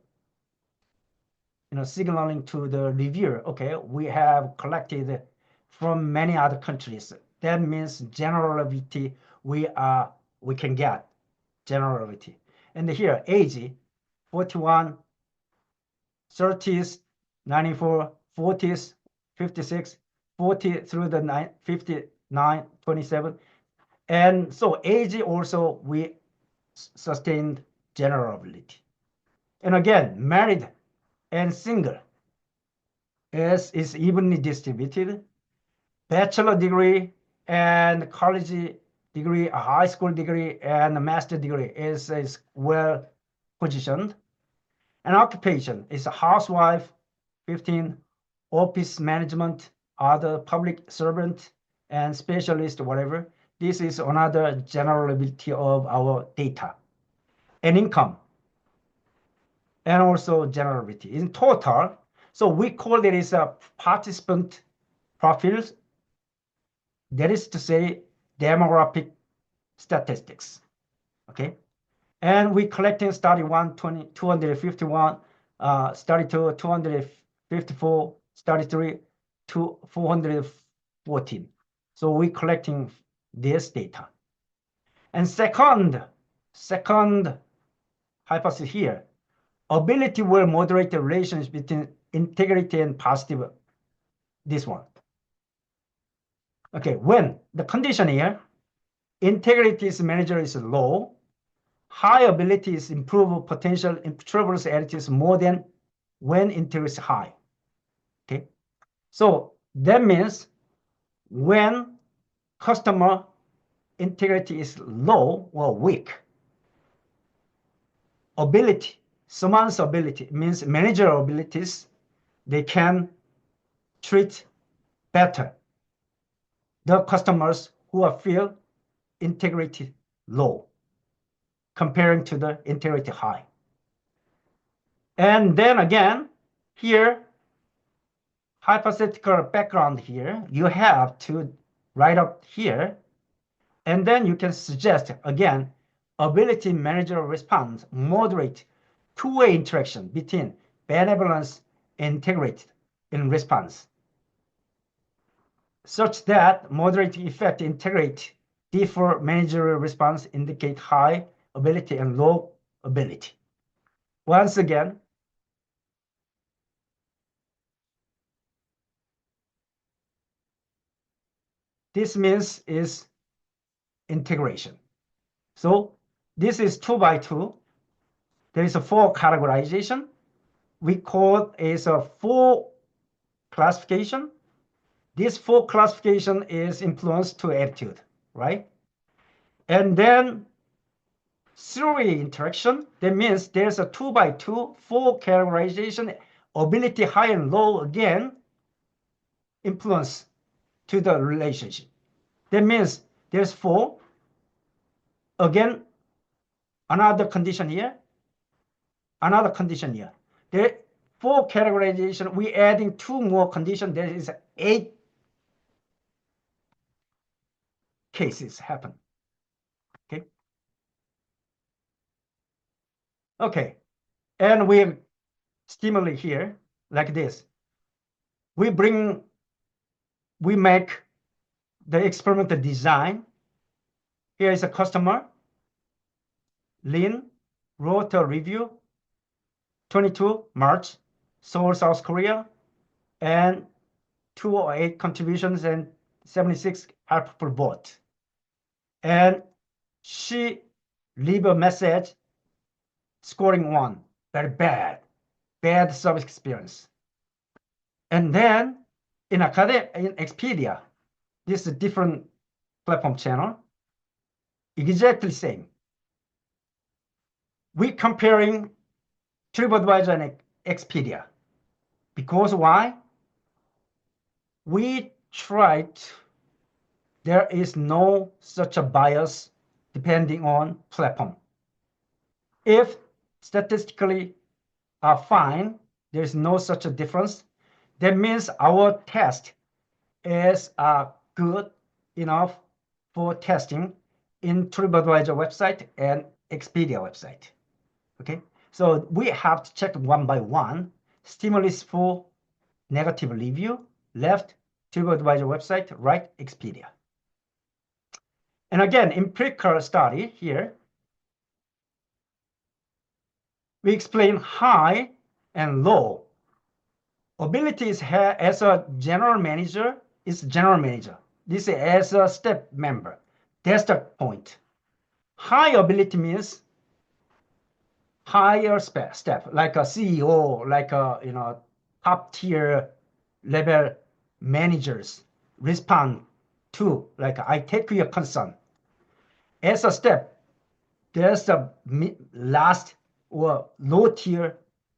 signaling to the reviewer. Okay, we have collected from many other countries. That means generality. We can get generality. And here, age, 41, 30s, 94, 40s, 56, 40 through the 59, 27. And so age also we sustained generality. And again, married and single is evenly distributed. Bachelor degree and college degree, a high school degree, and a master degree is well positioned. And occupation is a housewife, 15, office management, other public servant, and specialist, whatever. This is another generality of our data. And income, and also generality. In total, so we call it as a participant profiles. That is to say, demographic statistics. Okay, and we collecting study 1, 251, study 2, 254, study 3, 414. So we collecting this data. And second hypothesis here, ability will moderate the relationship between integrity and positive. This one. Okay, when the condition here, integrity manager is low, high ability is improve potential travelers attitudes more than when integrity is high. Okay, so that means when customer integrity is low or weak, ability, someone's ability means manager abilities, they can treat better the customers who are feel integrity low comparing to the integrity high. And then again, here, hypothetical background here, you have to write up here, and then you can suggest, again, ability manager response, moderate two-way interaction between benevolence and integrity in response, such that moderate effect integrate differ managerial response indicate high ability and low ability. Once again, this means is integration. So this is 2 by 2. There is a 4 categorization. We call it as a 4 classification. This 4 classification is influenced to attitude, right? And then 3 interaction, that means there's a 2 by 2, 4 categorization, ability high and low again, influence to the relationship. That means there's 4. Again, another condition here, another condition here. There 4 categorization, we adding 2 more conditions, there is 8 cases happen. Okay. Okay. And we stimulate here like this. We make the experimental design. Here is a customer. Lin wrote a review, 22 March, Seoul, South Korea, and 208 contributions and 76 helpful votes. And she leave a message scoring 1, very bad service experience. And then in Expedia, this is a different platform channel, exactly same. We comparing TripAdvisor and Expedia. Because why? We tried, there is no such a bias depending on platform. If statistically are fine, There's no such a difference. That means our test is good enough for testing in TripAdvisor website and Expedia website. Okay, so we have to check one by one. Stimulus for negative review, left TripAdvisor website, right Expedia. And again, empirical study here, we explain high and low. Abilities as a general manager is general manager. This is as a step member. That's the point. High ability means higher step, like a CEO, like a top tier level managers respond to, like I take your concern. As a step, there's a last or low tier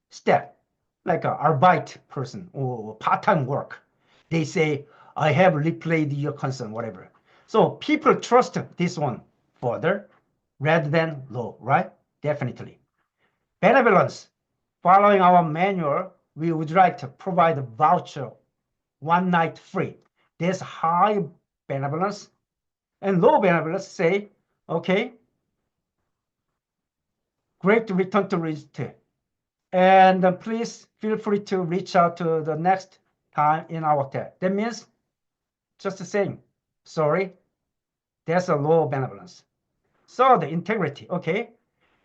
step, like a arbeit person or part-time work. They say, I have replayed your concern, whatever. So people trust this one further rather than low, right? Definitely. Benevolence. Following our manual, we would like to provide a voucher, one night free. There's high benevolence and low benevolence say, okay, great return to visit. And please feel free to reach out to the next time in our hotel. That means just the same. Sorry, there's a low benevolence. So the integrity, okay.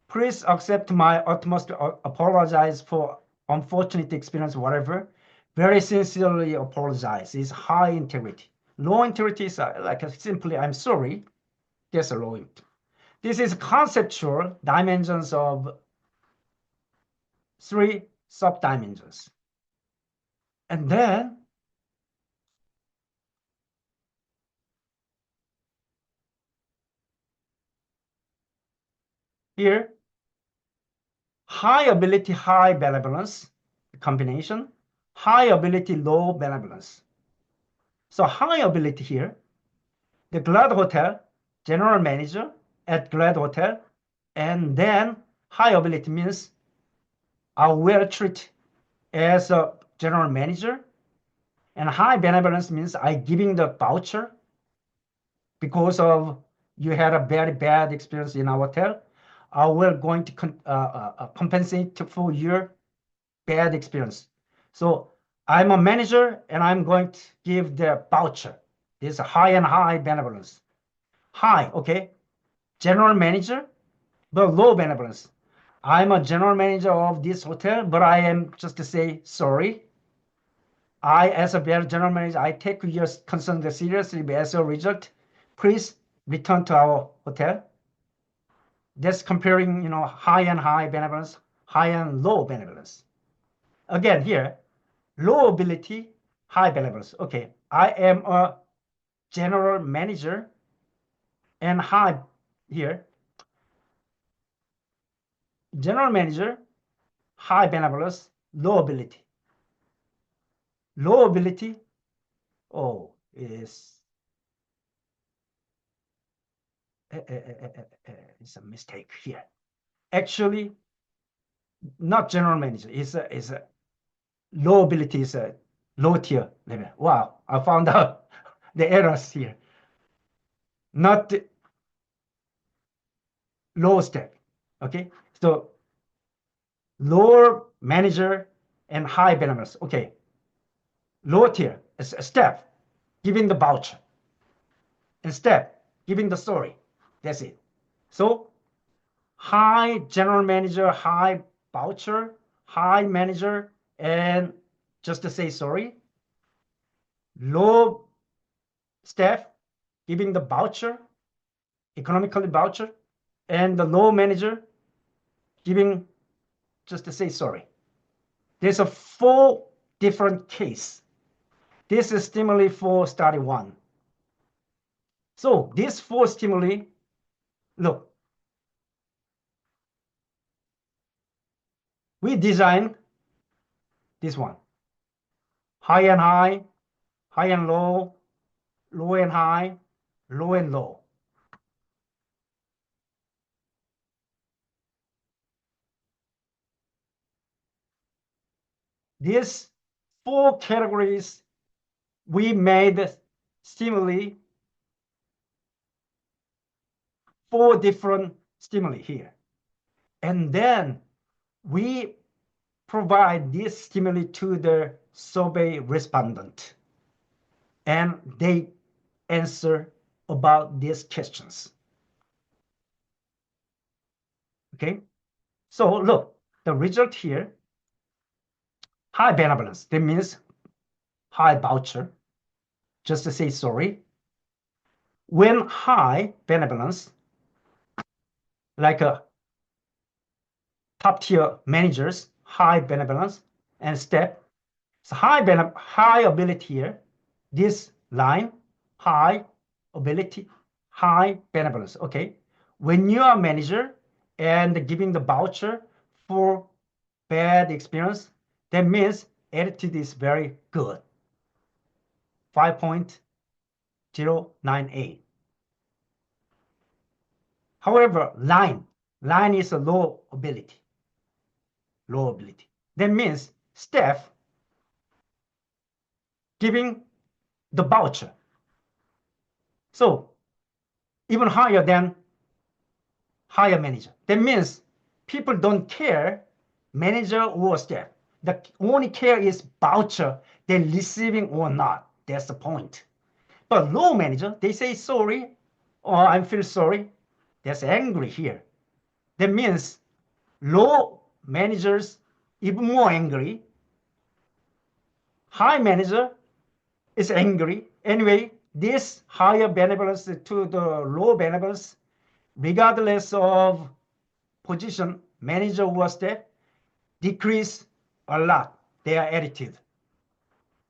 Please accept my utmost apologize for unfortunate experience, whatever. Very sincerely apologize. Is high integrity. Low integrity is like simply, I'm sorry. That's a low integrity. This is conceptual dimensions of 3 subdimensions. And then here, high ability, high benevolence combination, high ability, low benevolence. So high ability here, the Glad Hotel, general manager at Glad Hotel, and then high ability means I will treat as a general manager, and high benevolence means I giving the voucher because of you had a very bad experience in our hotel. I will going to compensate for your bad experience. So I'm a manager and I'm going to give the voucher. This is high and high benevolence. High, okay, general manager, but low benevolence. I'm a general manager of this hotel, but I am just to say sorry. I, as a general manager, I take your concern seriously, but as a result, please return to our hotel. That's comparing, high and high benevolence, high and low benevolence. Again, here, low ability, high benevolence. Okay, I am a general manager and high here. General manager, high benevolence, low ability. Low ability, oh, is it's a mistake here. Actually, not general manager. Is a low ability is a low tier level. Wow, I found out the errors here. Not low step. Okay, so lower manager and high benevolence. Okay, low tier is a step, giving the voucher, and step, giving the story. That's it. So high general manager, high voucher, high manager, and just to say sorry. Low staff giving the voucher, economically voucher, and the low manager giving just to say sorry. There's a 4 different case. This is stimuli for study 1. So these 4 stimuli, look, we designed this one. High and high, high and low, low and high, low and low. these 4 categories, we made stimuli, 4 different stimuli here. And then we provide this stimuli to the survey respondent. And they answer about these questions. Okay? So look, the result here, high benevolence. That means high voucher, just to say sorry. When high benevolence, like a top tier managers, high benevolence and step. So high ability here, this line, high ability, high benevolence. Okay. When you are a manager and giving the voucher for bad experience, that means attitude is very good. 5.098. However, line is a low ability. Low ability. That means staff giving the voucher. So even higher than higher manager. That means people don't care manager or staff. The only care is voucher they're receiving or not. That's the point. But low manager, they say sorry or I feel sorry. That's angry here. That means low managers even more angry. High manager is angry. Anyway, this higher benevolence to the low benevolence, regardless of position, manager or staff, decrease a lot their attitude.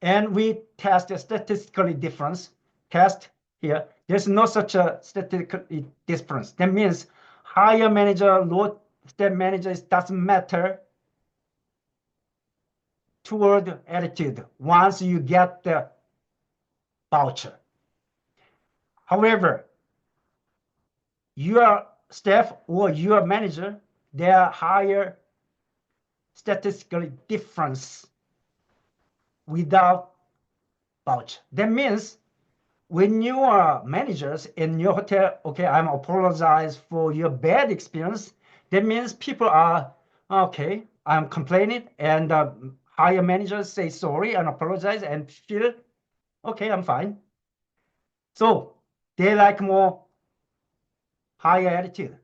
And we test a statistical difference. Test here. There's no such a statistical difference. That means higher manager, low staff manager, it doesn't matter toward attitude once you get the voucher. However, your staff or your manager, there are higher statistical difference without voucher. That means when you are managers in your hotel, okay, I'm apologize for your bad experience. That means people are, okay, I'm complaining, and higher managers say sorry and apologize and feel, okay, I'm fine. So they like more higher attitude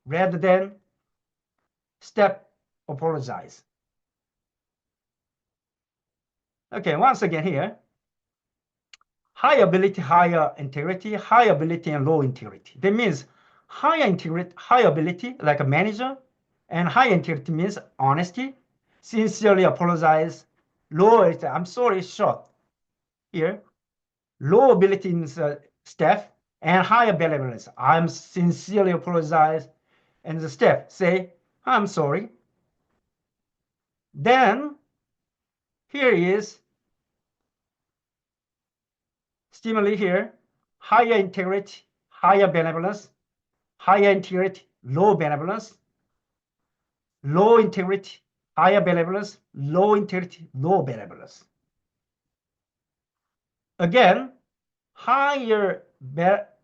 rather than step apologize. Okay, once again here, high ability, higher integrity, high ability and low integrity. That means high integrity, high ability, like a manager, and high integrity means honesty, sincerely apologize. Low, I'm sorry, short. Here, low ability means staff, and higher benevolence. I'm sincerely apologize, and the staff say, I'm sorry. Then here is stimuli here, higher integrity, higher benevolence, higher integrity, low benevolence, low integrity, higher benevolence, low integrity, low benevolence. Again, higher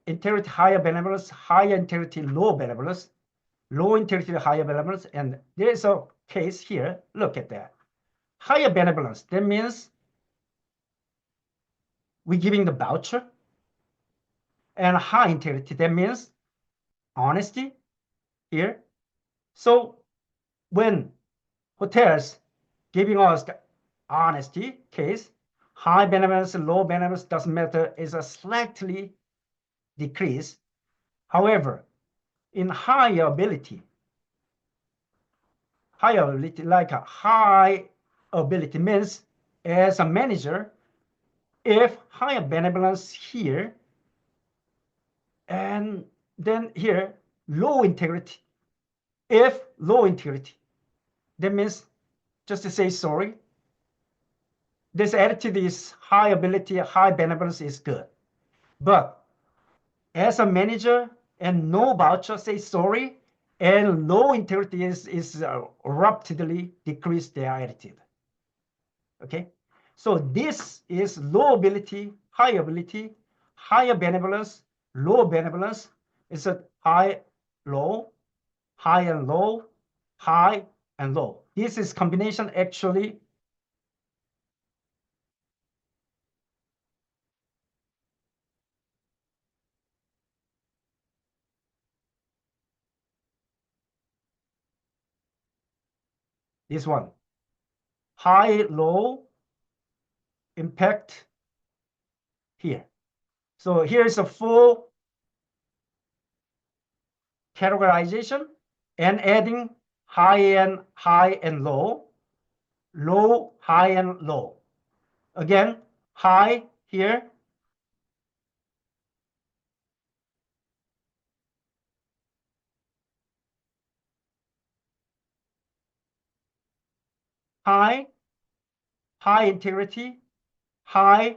integrity, higher benevolence, higher integrity, low benevolence, low integrity, higher benevolence, and there is a case here. Look at that. Higher benevolence, that means we're giving the voucher, and high integrity, that means honesty here. So when hotels giving us the honesty case, high benevolence, low benevolence doesn't matter, is a slightly decrease. However, in higher ability, like a high ability means as a manager, if higher benevolence here, and then here, low integrity. If low integrity, that means just to say sorry. This attitude is high ability, high benevolence is good. But as a manager and no voucher, say sorry, and low integrity is rapidly decrease their attitude. Okay, so this is low ability, high higher benevolence, low benevolence. It's a high, low, high and low, high and low. This is combination actually. This one, high, low, impact here. So here's a full categorization and adding high and low, low, high and low. Again, high here, high, high integrity, high,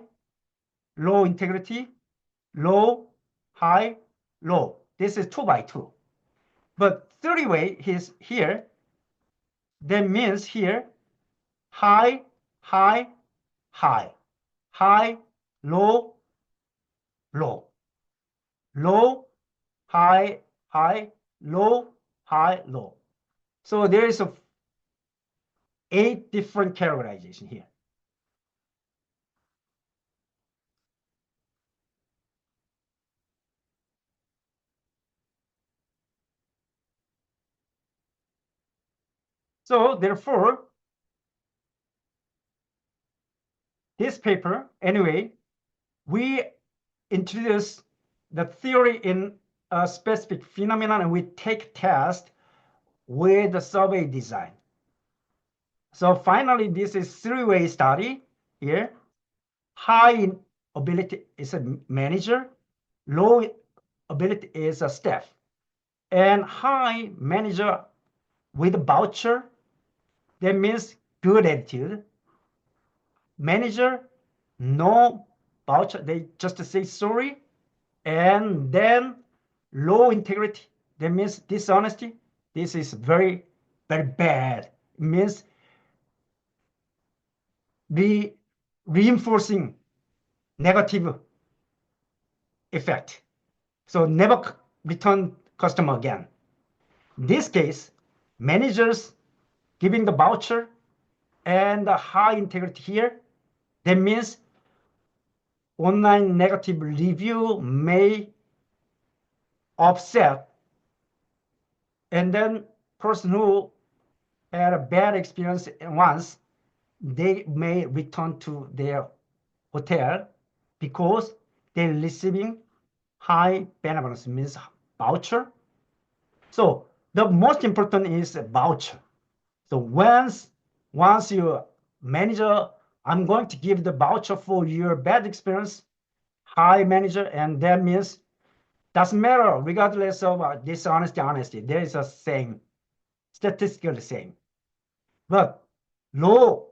low integrity, low, high, low. This is 2 by 2. But 3-way is here. That means here, high, high, high, high, low, low, low, high, high, low, high, low. So there is 8 different categorization here. So therefore, this paper, anyway, we introduce the theory in a specific phenomenon and we take test with the survey design. So finally, this is 3-way study here. High ability is a manager, low ability is a staff. And high manager with voucher, that means good attitude. Manager, no voucher, they just say sorry. And then low integrity, that means dishonesty. This is very, very bad. It means reinforcing negative effect. So never return customer again. In this case, managers giving the voucher and the high integrity here, that means online negative review may offset, and then person who had a bad experience once, they may return to their hotel because they're receiving high benevolence, means voucher. So the most important is a voucher. So once you manager, I'm going to give the voucher for your bad experience, high manager, and that means doesn't matter regardless of dishonesty, honesty. There is a same, statistically same. But low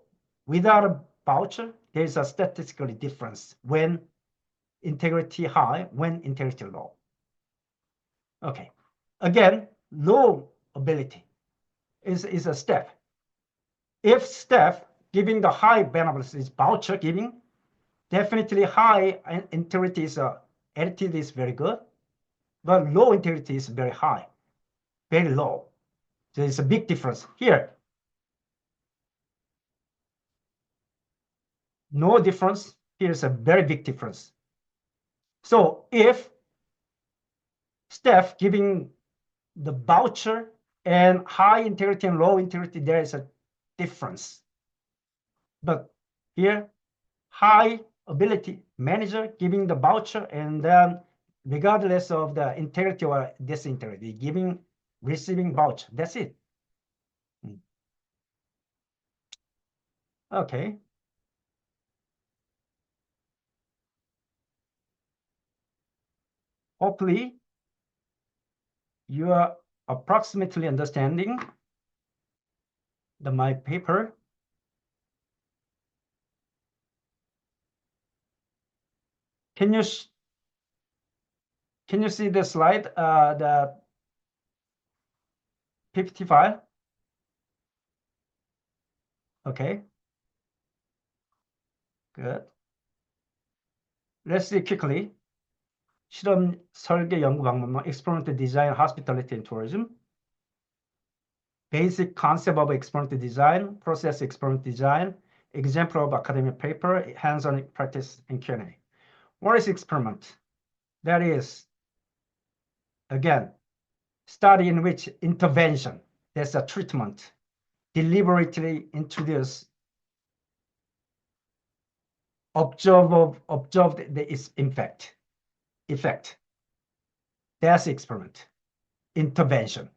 without a voucher, there is a statistically difference when integrity high, when integrity low. Okay. Again, low ability is a step. If staff giving the high benevolence is voucher giving, definitely high integrity is attitude is very good, but low integrity is very high, very low. So it's a big difference here. No difference. Here's a very big difference. So if staff giving the voucher and high integrity and low integrity, there is a difference. But here, high ability manager giving the voucher, and then regardless of the integrity or disintegrity, receiving voucher. That's it. Okay. Hopefully, you are approximately understanding my paper. Can you see the slide, the PPT file? Okay. Good. Let's see quickly. 실험 설계 연구 방법론, experimental design, hospitality and tourism. Basic concept of experimental design, process experiment design, example of academic paper, hands-on practice, and Q&A. What is experiment? That is, again, study in which intervention, that's a treatment, deliberately introduce, observed its effect. That's experiment. Intervention.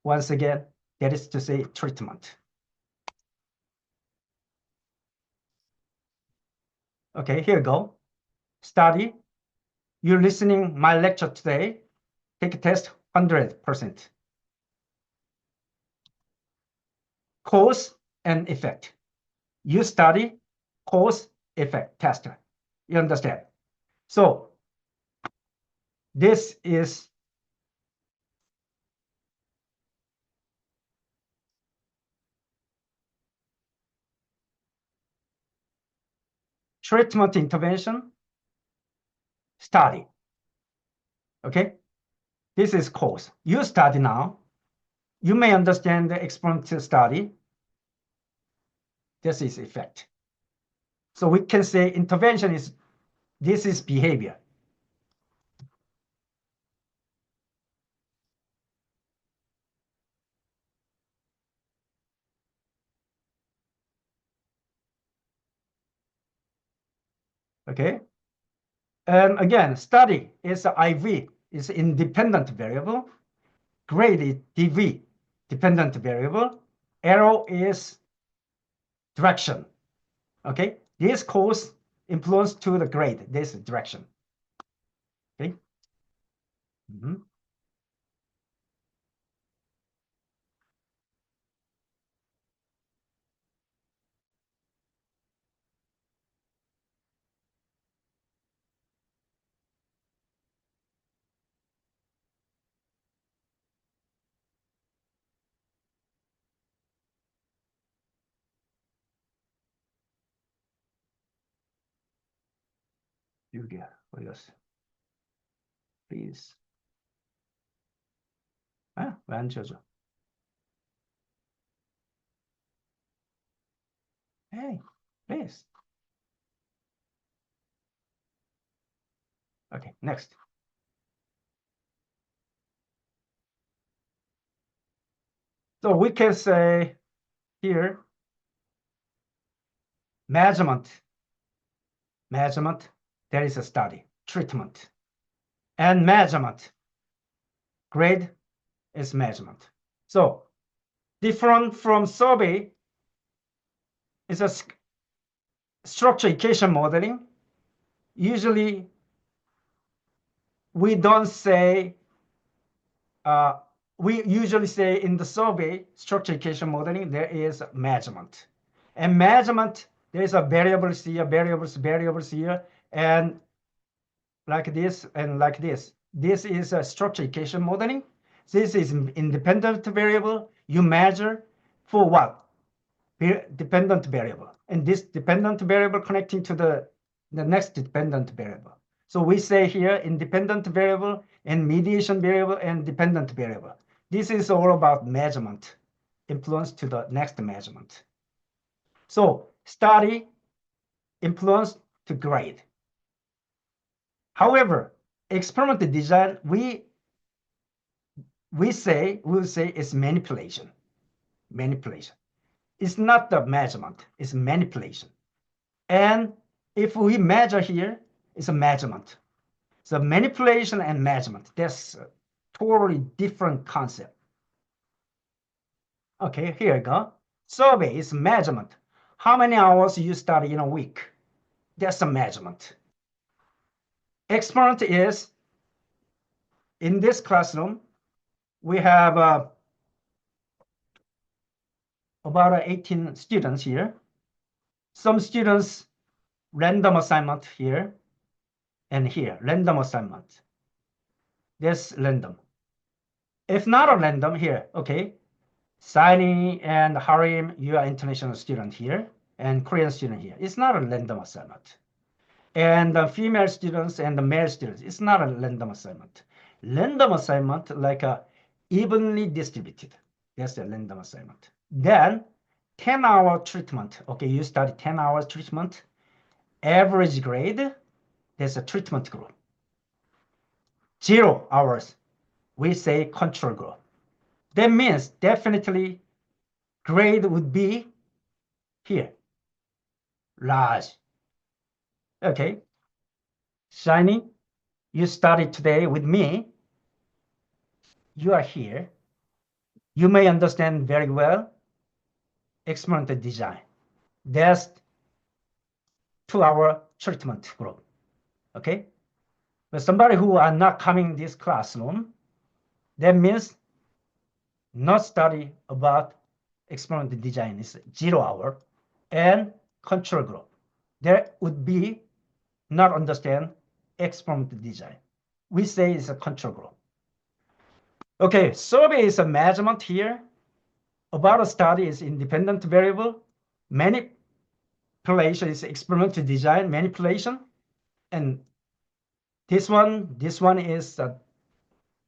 Once again, that is to say treatment. Okay, here we go. Study. You're listening my lecture today. Take a test, 100%. Cause and effect. You study, cause, effect, test. You understand? So this is treatment intervention, study. Okay? This is cause. You study now. You may understand the experimental study. This is effect. So we can say intervention is, this is behavior. Okay? And again, study is IV, is independent variable. Grade is DV, dependent variable. Arrow is direction. Okay? This cause influence to the grade, this direction. Okay? Mm-hmm. Julia, yes. Please. 아, 왜안 지워져? Hey, please. Okay, next. So we can say here, measurement, there is a study, treatment, and measurement, grade is measurement. So different from survey is a structure equation modeling. Usually we don't say, we usually say in the survey, structure equation modeling, there is measurement. And measurement, there is a variables here, variables here, and like this and like this. This is a structure equation modeling. This is independent variable. You measure for what? Dependent variable. And this dependent variable connecting to the next dependent variable. So we say here independent variable and mediation variable and dependent variable. This is all about measurement, influence to the next measurement. So study, influence to grade. However, experimental design, we will say it's manipulation. Manipulation. It's not the measurement, it's manipulation. And if we measure here, it's a measurement. So manipulation and measurement, that's a totally different concept. Okay, here we go. Survey is measurement. How many hours you study in a week? That's a measurement. Experiment is, in this classroom, we have about 18 students here. Some students, random assignment here and here, random assignment. That's random. If not a random here, okay. Sani and Harim, you are international student here. and Korean student here. It's not a random assignment. And the female students and the male students, it's not a random assignment. Random assignment like a evenly distributed. That's a random assignment. Then 10-hour treatment. Okay, you study 10 hours treatment. Average grade, there's a treatment group. 0 hours, we say control group. That means definitely grade would be here, large. Okay, Shiny, you studied today with me. You are here. You may understand very well experimental design. That's 2-hour treatment group. Okay, but somebody who are not coming this classroom, that means not study about experimental design is 0 hour and control group. There would be not understand experimental design. We say it's a control group. Okay, survey is a measurement here. About a study is independent variable. Manipulation is experimental design manipulation. And this one is a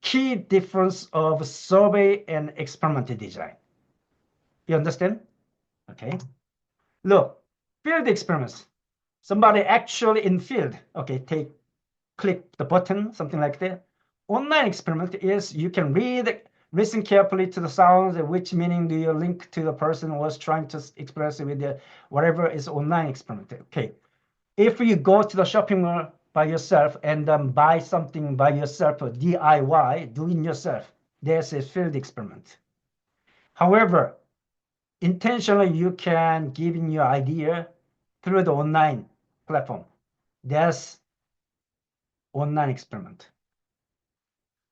key difference of survey and experimental design. You understand? Okay. Look, field experiments. Somebody actually in field. Okay, click the button, something like that. Online experiment is you can listen carefully to the sounds, which meaning do you link to the person who was trying to express it with the whatever is online experiment. Okay, if you go to the shopping mall by yourself and buy something by yourself, or DIY, doing yourself, there's a field experiment. However, intentionally you can give in your idea through the online platform. That's online experiment.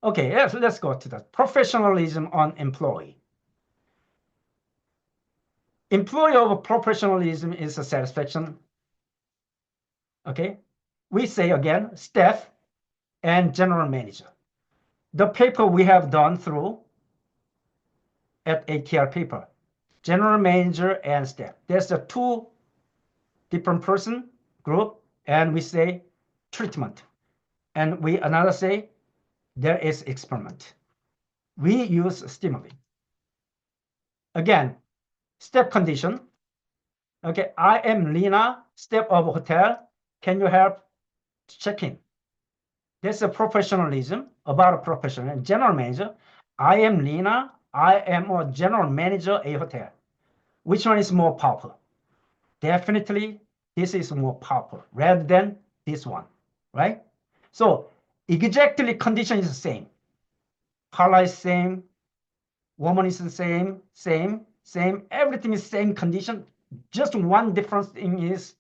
Okay, let's go to the professionalism on employee. Employee of professionalism is a satisfaction. Okay, we say again, staff and general manager. The paper we have done through at ATR paper, general manager and staff. There's a 2 different person group, and we say treatment. And we another say there is experiment. We use stimuli. Again, step condition. Okay, I am Lina, step of hotel. Can you help check in? There's a professionalism about a professional. General manager, I am Lina. I am a general manager a hotel. Which one is more powerful? Definitely, this is more powerful rather than this one, right? So exactly condition is the same. Color is same. Woman is the same. Everything is same condition. Just one difference thing is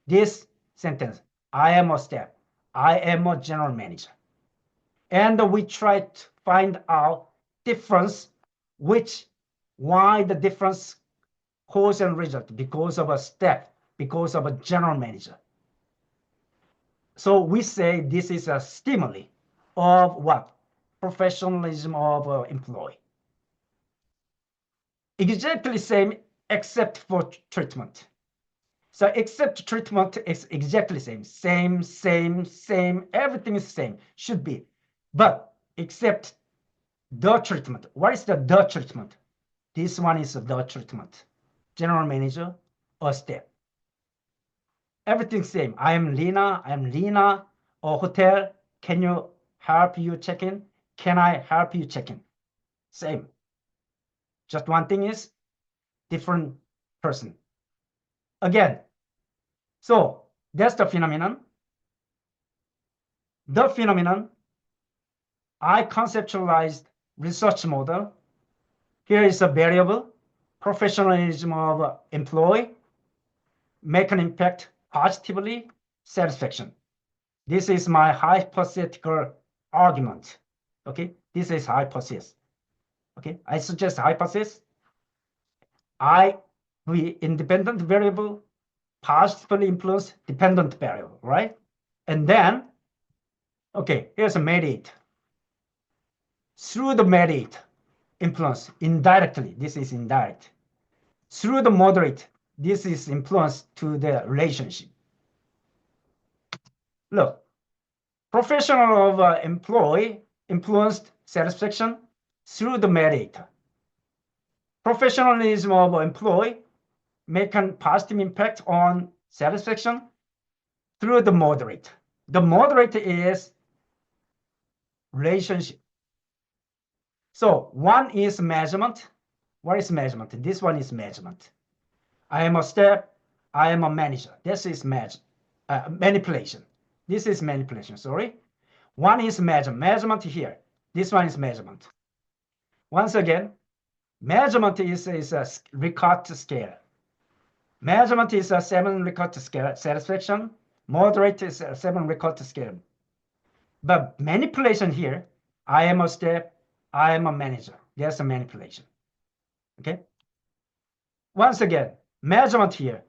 this sentence. I am a staff. I am a general manager. And we try to find out difference, why the difference cause and result, because of a staff, because of a general manager. So we say this is a stimuli of what? Professionalism of employee. Exactly same except for treatment. So except treatment is exactly same. Everything is same, should be. But except the treatment. What is the treatment? This one is the treatment. General manager or staff. Everything same. I am Lina, or hotel. Can you help you check in? Can I help you check in? Same. Just one thing is different person. Again, so that's the phenomenon. The phenomenon, I conceptualized research model. Here is a variable, professionalism of employee, make an impact positively, satisfaction. This is my hypothetical argument. Okay, this is hypothesis. Okay, I suggest hypothesis. We independent variable positively influence dependent variable, right? And then, okay, here's a mediate. Through the mediate influence indirectly, this is indirect. Through the moderate, this is influence to the relationship. Look, professional of employee influenced satisfaction through the mediator. Professionalism of employee make a positive impact on satisfaction through the moderator. The moderator is relationship. So one is measurement. What is measurement? This one is measurement. I am a step. I am a manager. This is manipulation. This is manipulation, sorry. One is measurement. Measurement here. This one is measurement. Once again, measurement is a Ricotta scale. Measurement is a 7 Ricotta scale satisfaction. Moderate is a 7 Ricotta scale. But manipulation here, I am a step, I am a manager. There's a manipulation. Okay? Once again, measurement here.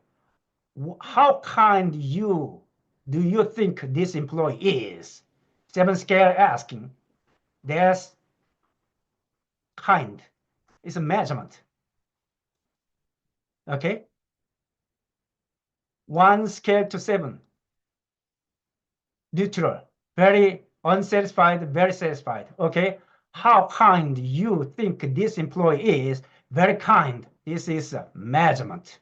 How kind do you think this employee is? 7 scale asking. There's kind. It's a measurement. Okay? 1 scale to 7. Neutral. Very unsatisfied, very satisfied. Okay? How kind you think this employee is? Very kind. This is a measurement.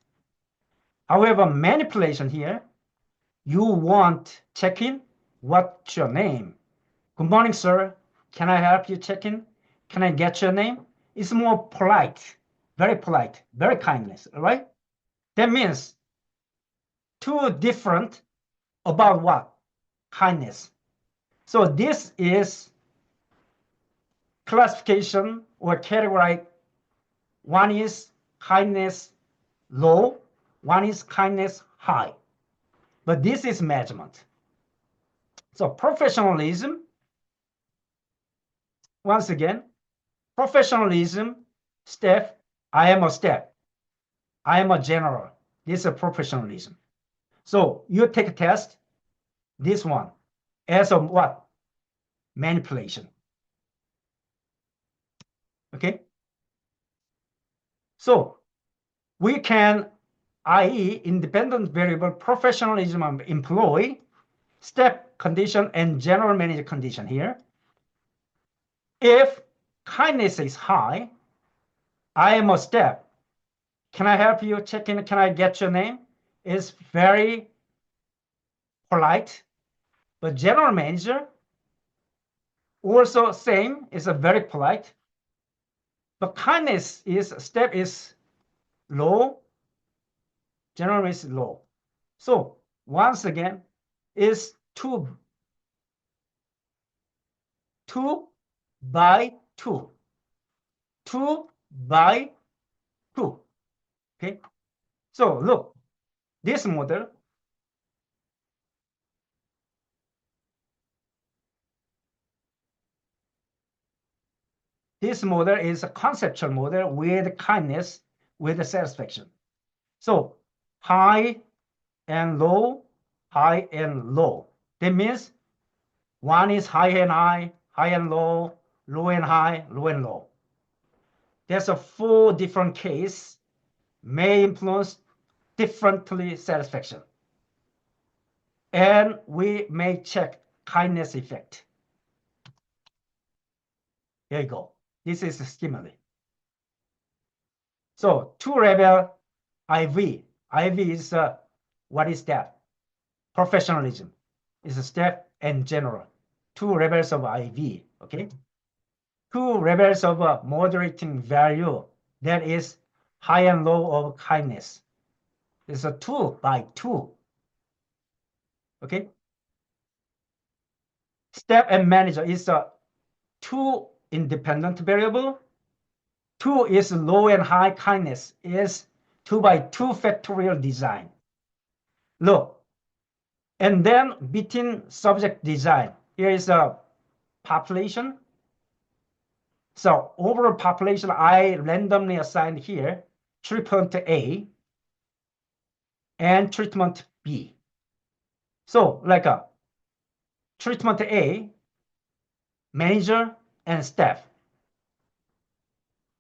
However, manipulation here, you want check-in. What's your name? Good morning, sir. Can I help you check in? Can I get your name? It's more polite, very kindness, all right? That means two different about what? Kindness. So this is classification or category. One is kindness low, one is kindness high. But this is measurement. So professionalism, once again, professionalism, staff, I am a staff. I am a general. This is a professionalism. So you take a test, this one, as of what? Manipulation. Okay? So we can, i.e. independent variable professionalism of employee, step condition, and general manager condition here. If kindness is high, I am a step. Can I help you check in? Can I get your name? Is very polite. But general manager, also same, is a very polite. But kindness is, step is low, general is low. So once again, is 2 by 2. 2 by 2. Okay. So look, this model is a conceptual model with kindness, with satisfaction. So high and low, high and low. That means one is high and high, high and low, low and high, low and low. There's a 4 different case may influence differently satisfaction. And we may check kindness effect. There you go. This is a stimuli. So 2-level IV. IV is what is that? Professionalism is a step and general. 2 levels of IV. Okay. 2 levels of moderating value. That is high and low of kindness. It's a 2 by 2. Okay. Step and manager is a 2 independent variable. 2 is low and high kindness is 2 by 2 factorial design. Look, and then between subject design, here is a population. So overall population, I randomly assigned here treatment A and treatment B. So like a treatment A, manager and staff,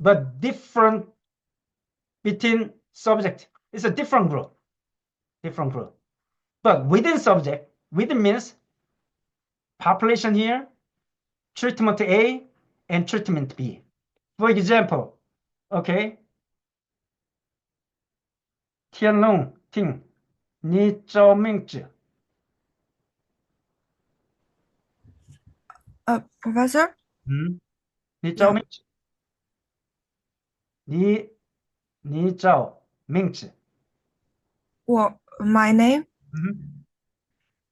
but different between subject It's a different group, different group. But within subject, within means population here, treatment A, and treatment B. For example, okay, 天龙町你照名字， Professor? 你照 Yeah. 名字，你照名字， My name,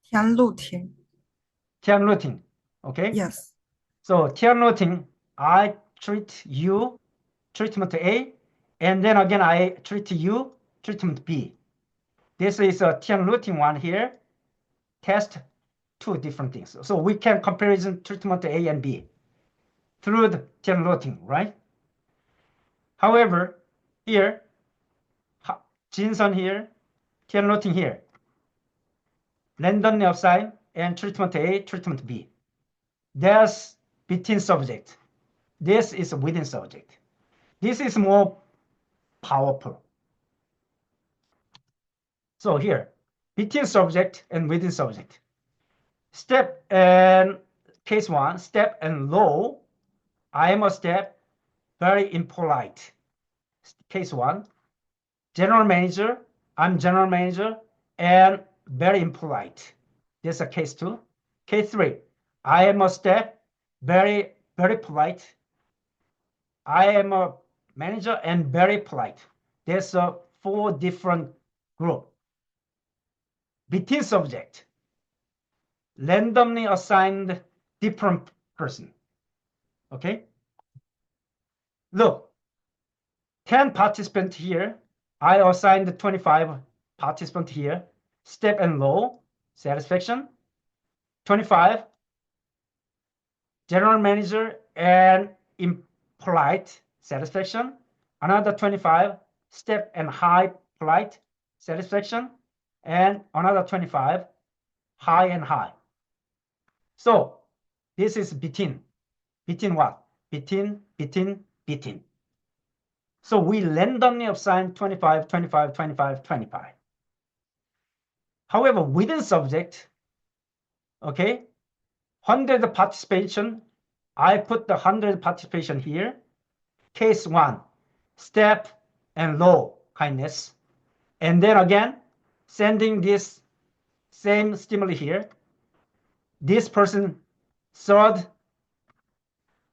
天禄 Tianlu Ting. 町 okay? Yes. So 天禄町 I treat you, treatment A, and then again I treat you, treatment B. This is a 天禄町 one here, test two different things. So we can comparison treatment A and B through the 天禄町, right? However, here, Jinsun here, 天禄町 here, randomly assigned and treatment A, treatment B. There's between subject. This is within subject. This is more powerful. So here, between subject and within subject. Step and case one, step and low. I am a step, very impolite. Case one, general manager, I'm general manager, and very impolite. This is a case two. Case three, I am a step, very polite. I am a manager and very polite. There's a four different group. Between subject, randomly assigned different person. Okay? Look, 10 participants here. I assigned 25 participants here. Step and low, satisfaction. 25, general manager and impolite, satisfaction. Another 25, step and high, polite, satisfaction. And another 25, high and high. So this is between. Between what? Between. So we randomly assign 25, 25, 25, 25. However, within subject, okay, 100 participation, I put the 100 participation here. Case one, step and low kindness. And then again, sending this same stimuli here. This person third,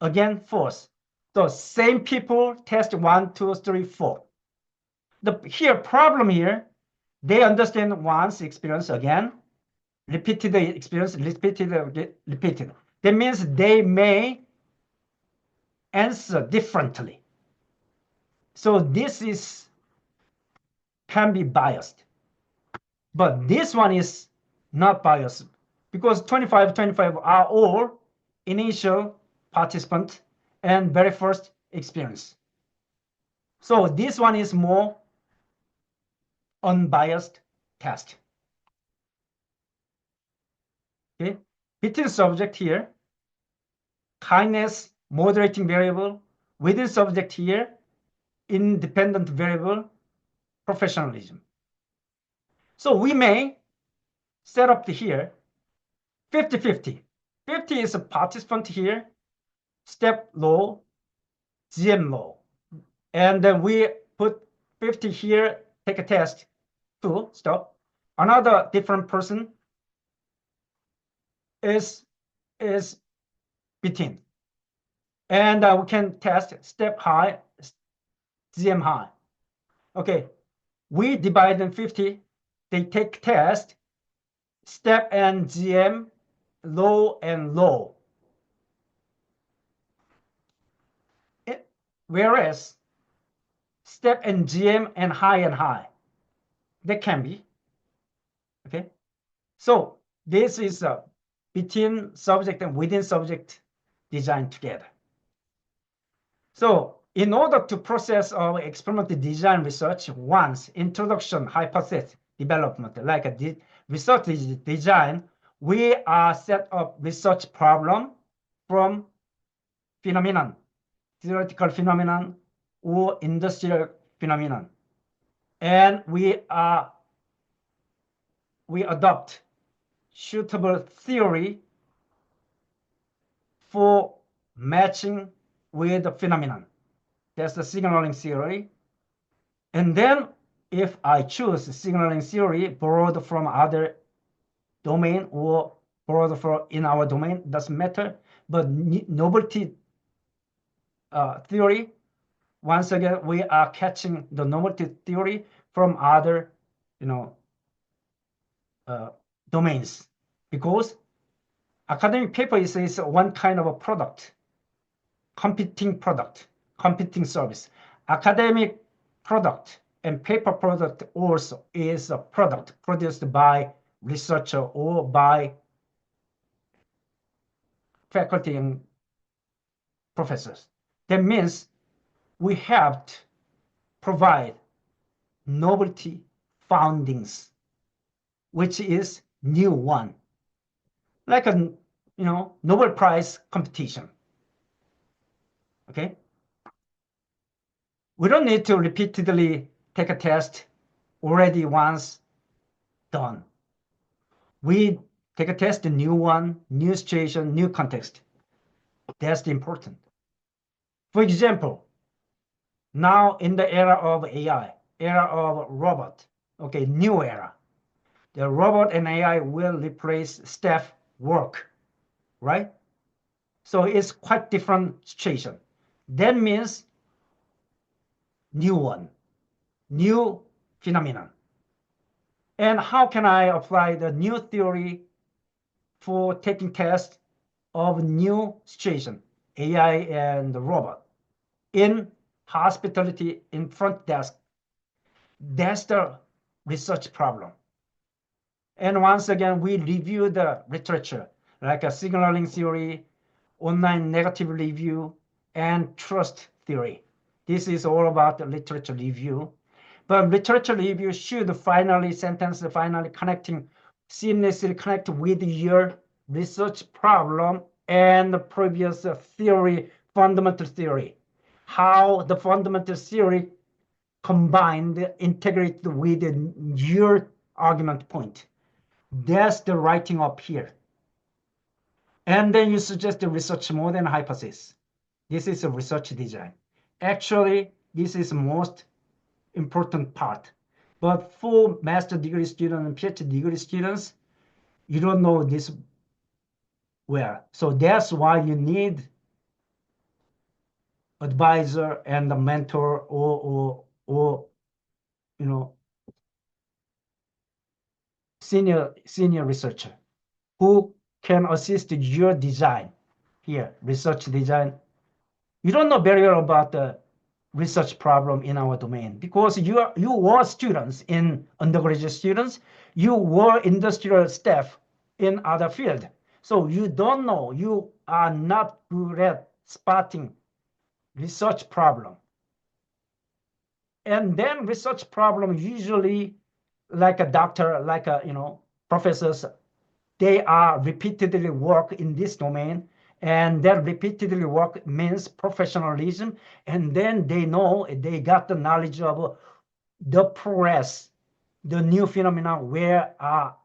again fourth. So same people test 1, 2, 3, 4. The here problem here, they understand once experience again, repeated experience, repeated. That means they may answer differently. So this can be biased. But this one is not biased because 25 are all initial participant and very first experience. So this one is more unbiased test. Okay, between subject here, kindness, moderating variable. Within subject here, independent variable, professionalism. So we may set up here 50-50. 50 is a participant here, step low, GM low. And then we put 50 here, take a test, to stop. Another different person is between. And we can test step high, GM high. Okay, we divide them 50. They take test, step and GM, low and low. Whereas step and GM and high, they can be. Okay, so this is between subject and within subject design together. So in order to process our experimental design research, once introduction, hypothesis, development, like a research design, we are set up research problem from phenomenon, theoretical phenomenon or industrial phenomenon. and we adopt suitable theory for matching with the phenomenon. That's the signaling theory. And then if I choose signaling theory borrowed from other domain or borrowed from in our domain, doesn't matter. But novelty theory, once again, we are catching the novelty theory from other, domains, because academic paper is one kind of a product, competing service. Academic product and paper product also is a product produced by researcher or by faculty and professors. That means we have to provide novelty foundings, which is new one, like a Nobel Prize competition. Okay, we don't need to repeatedly take a test already once done. We take a test, a new one, new situation, new context. That's important. For example, now in the era of AI, era of robot, okay, new era, the robot and AI will replace staff work, right? So it's quite different situation. That means new one, new phenomenon. And how can I apply the new theory for taking tests of new situation, AI and the robot, in hospitality, in front desk? That's the research problem. And once again, we review the literature, like a signaling theory, online negative review, and trust theory. This is all about the literature review. But literature review should finally seamlessly connect with your research problem and the previous theory, fundamental theory. How the fundamental theory combined, integrated with your argument point. That's the writing up here. And then you suggest a research more than hypothesis. This is a research design. Actually, this is the most important part. But for master degree students and PhD degree students, you don't know this well. So that's why you need advisor and a mentor or senior researcher who can assist your design. Here, research design. You don't know very well about the research problem in our domain because you were students in undergraduate students, you were industrial staff in other field. So you don't know, you are not good at spotting research problem. And then research problem usually like a doctor, like a professors, they are repeatedly work in this domain, and that repeatedly work means professionalism, and then they know they got the knowledge of the progress, the new phenomena, where are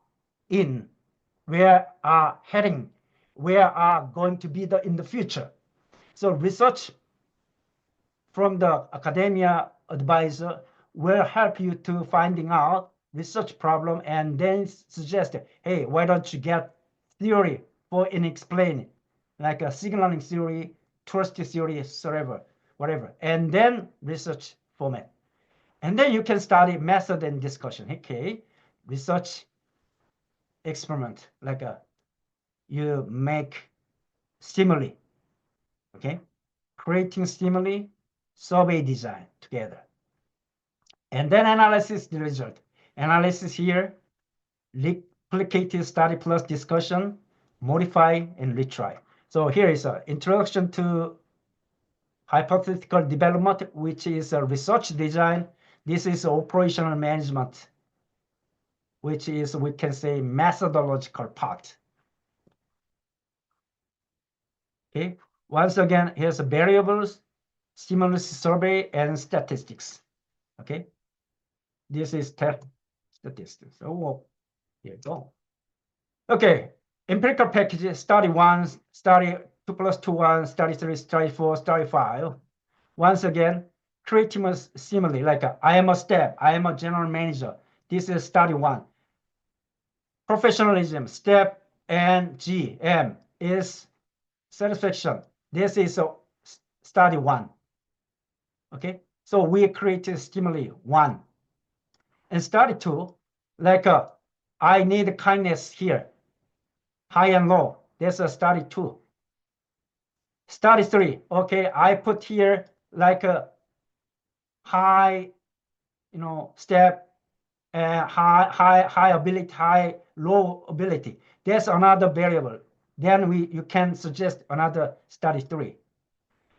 heading, where are going to be in the future. So research from the academia advisor will help you to finding out research problem and then suggest, hey, why don't you get theory for in explaining, like a signaling theory, trust theory, whatever, and then research format. And then you can study method and discussion. Okay, research experiment, like you make stimuli, okay, creating stimuli, survey design together. And then analysis the result. Analysis here, replicative study plus discussion, modify and retry. So here is an introduction to hypothetical development, which is a research design. This is operational management, which is, we can say, methodological part. Okay, once again, here's the variables, stimulus survey, and statistics. Okay, This is statistics. Oh, here you go. Okay, empirical packages, study 1, study 2 plus 2, 1, study 3, study 4, study 5. Once again, creating a simile, like I am a step, I am a general manager. This is study 1. Professionalism, step and GM is satisfaction. This is a study 1. Okay, so we create stimuli 1. And study 2, like I need kindness here, high and low. That's a study 2. Study 3, okay, I put here like a high, step, high ability, high, low ability. That's another variable. Then you can suggest another study 3.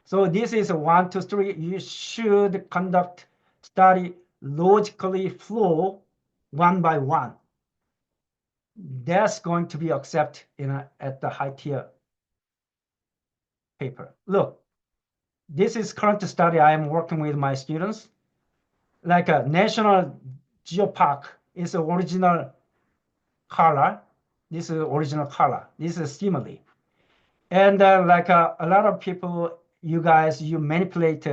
So this is 1, 2, 3. You should conduct study logically flow one by one. That's going to be accepted at the high tier paper. Look, this is current study I am working with my students. Like a National Geopark is the original color. This is original color. This is stimuli. And like a lot of people, you guys, you manipulate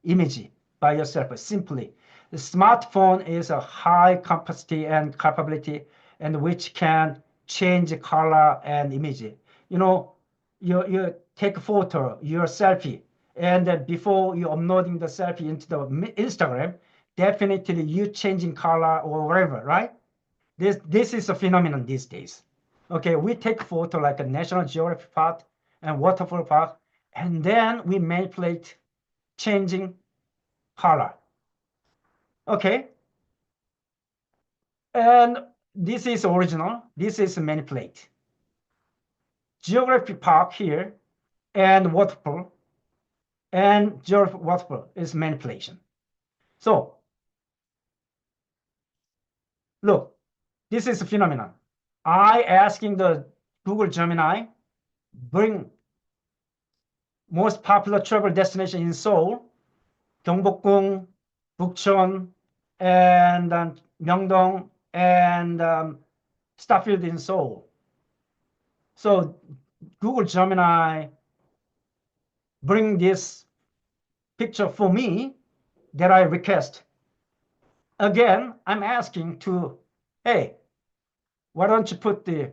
image by yourself simply. The smartphone is a high capacity and capability, and which can change color and image. You take a photo, your selfie, and before you uploading the selfie into the Instagram, definitely you changing color or whatever, right? This is a phenomenon these days. Okay, we take photo like a National Geographic Park and waterfall park, and then we manipulate changing color. Okay, and this is original. This is manipulate. Geographic park here and waterfall and geographic waterfall is manipulation. So look, this is a phenomenon. I asking the Google Gemini bring most popular travel destination in Seoul, 경복궁, 북천, and Myeongdong, and Starfield in Seoul. So Google Gemini bring this picture for me that I request. Again, I'm asking to, hey, why don't you put the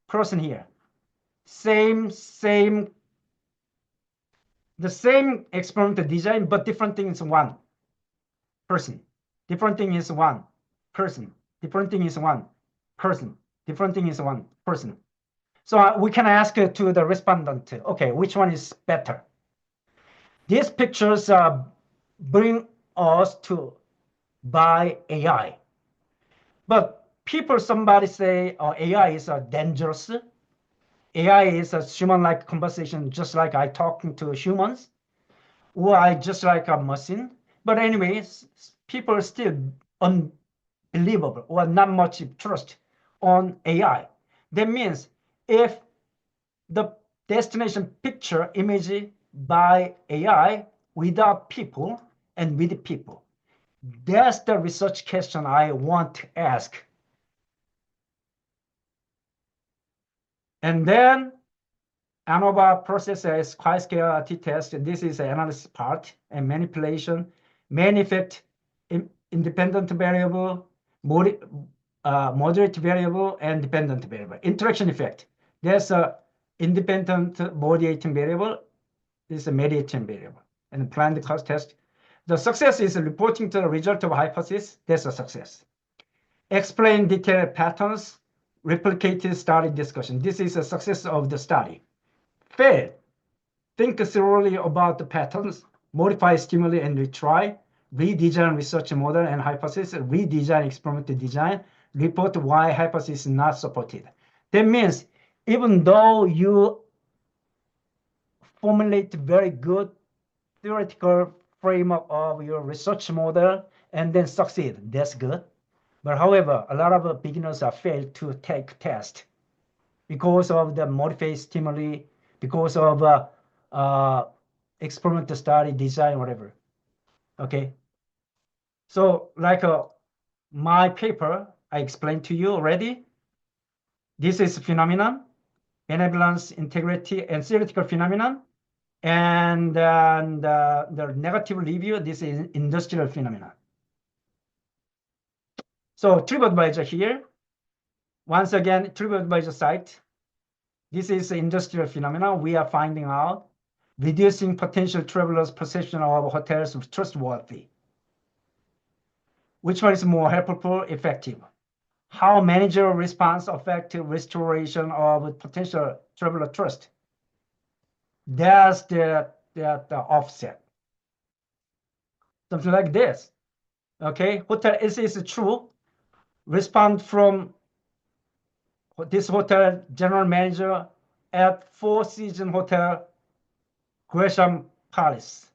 person here? The same experimental design, but different thing is one person. Different thing is one person. Different thing is one person. Different thing is one person. So we can ask to the respondent, okay, which one is better? These pictures bring us to by AI. But somebody say AI is dangerous. AI is a human-like conversation, just like I talking to humans, or I just like a machine. But anyways, people still unbelievable or not much trust on AI. That means if the destination picture image by AI without people and with people, that's the research question I want to ask. And then ANOVA processor is quite-scale t-test. This is the analysis part and manipulation, main effect, independent variable, moderate variable, and dependent variable. Interaction effect. There's a independent moderating variable. This is a mediating variable. And planned cost test. The success is reporting to the result of hypothesis. That's a success. Explain detailed patterns, replicated study discussion. This is a success of the study. Fail. Think thoroughly about the patterns, modify stimuli and retry, redesign research model and hypothesis, redesign experimental design, report why hypothesis is not supported. That means even though you formulate very good theoretical framework of your research model and then succeed, that's good. But however, a lot of beginners are failed to take test because of the modified stimuli, because of experimental study design, whatever. Okay. So like my paper, I explained to you already. This is phenomenon, benevolence, integrity, and theoretical phenomenon. And the negative review, this is industrial phenomenon. So TripAdvisor here, once again, TripAdvisor site. This is the industrial phenomenon. We are finding out reducing potential travelers' perception of hotels as trustworthy. Which one is more helpful, effective? How managerial response affects restoration of potential traveler trust? That's the offset. Something like this. Okay, hotel is true. Respond from this hotel general manager at Four Seasons Hotel, Gresham Palace.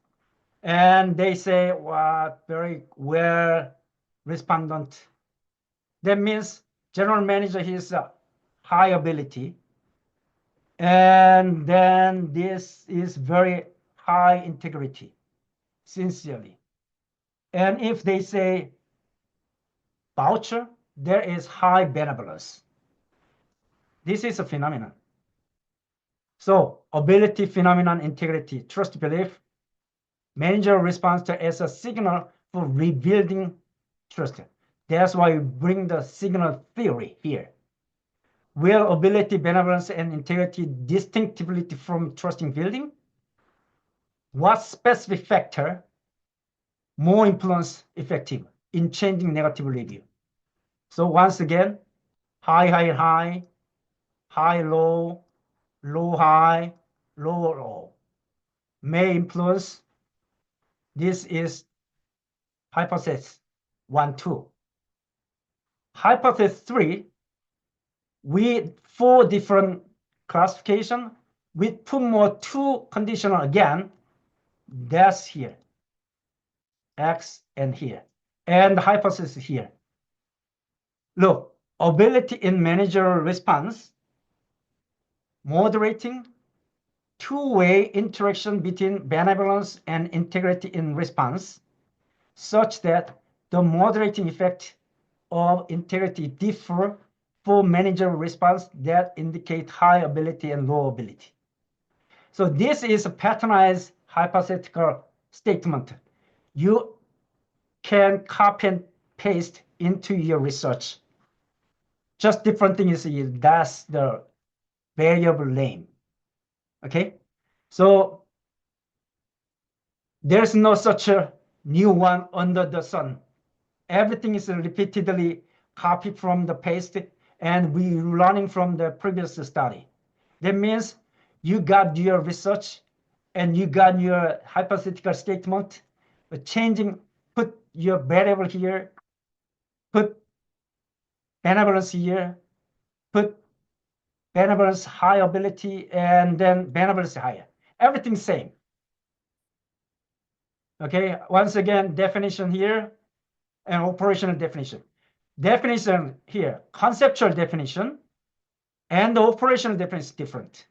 And they say, well, very well respondent. That means general manager, he's a high ability. And then this is very high integrity, sincerely. And if they say voucher, there is high benevolence. This is a phenomenon. So ability, phenomenon, integrity, trust, belief, manager responds to as a signal for rebuilding trust. That's why we bring the signal theory here. Where ability, benevolence, and integrity distinctively from trusting building? What specific factor more influence effective in changing negative review? So once again, high, high, high, high, low, low, high, low, low may influence. This is hypothesis 1, 2. Hypothesis 3, we 4 different classification. We put more 2 conditional again. That's here. X and here. And the hypothesis here. Look, ability in managerial response, moderating two-way interaction between benevolence and integrity in response, such that the moderating effect of integrity differ for managerial response that indicate high ability and low ability. So this is a patternized hypothetical statement. You can copy and paste into your research. Just different thing is that's the variable name. Okay, so there's no such a new one under the sun. Everything is repeatedly copied from the paste, and we learning from the previous study. That means you got your research and you got your hypothetical statement, but changing, put your variable here, put benevolence here, put benevolence high ability, and then benevolence higher. Everything same. Okay, once again, definition here and operational definition. Definition here, conceptual definition, and the operational definition is different.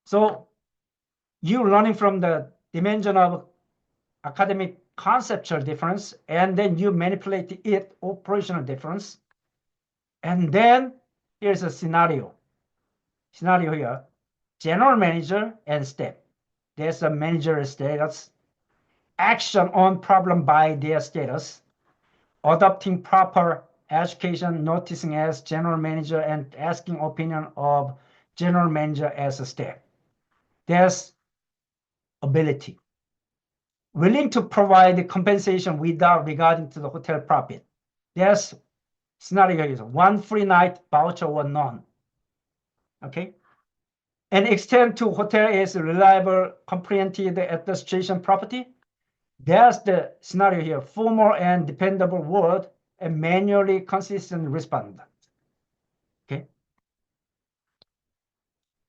So you learning from the dimension of academic conceptual difference, and then you manipulate it operational difference. And then here's a scenario. Scenario here, general manager and staff. There's a manager status, action on problem by their status, adopting proper education, noticing as general manager, and asking opinion of general manager as a staff. There's ability. Willing to provide compensation without regarding to the hotel profit. There's scenario is 1 free night voucher or none. Okay. And extend to hotel is reliable, comprehensive administration property. There's the scenario here, formal and dependable word and manually consistent respondent. Okay.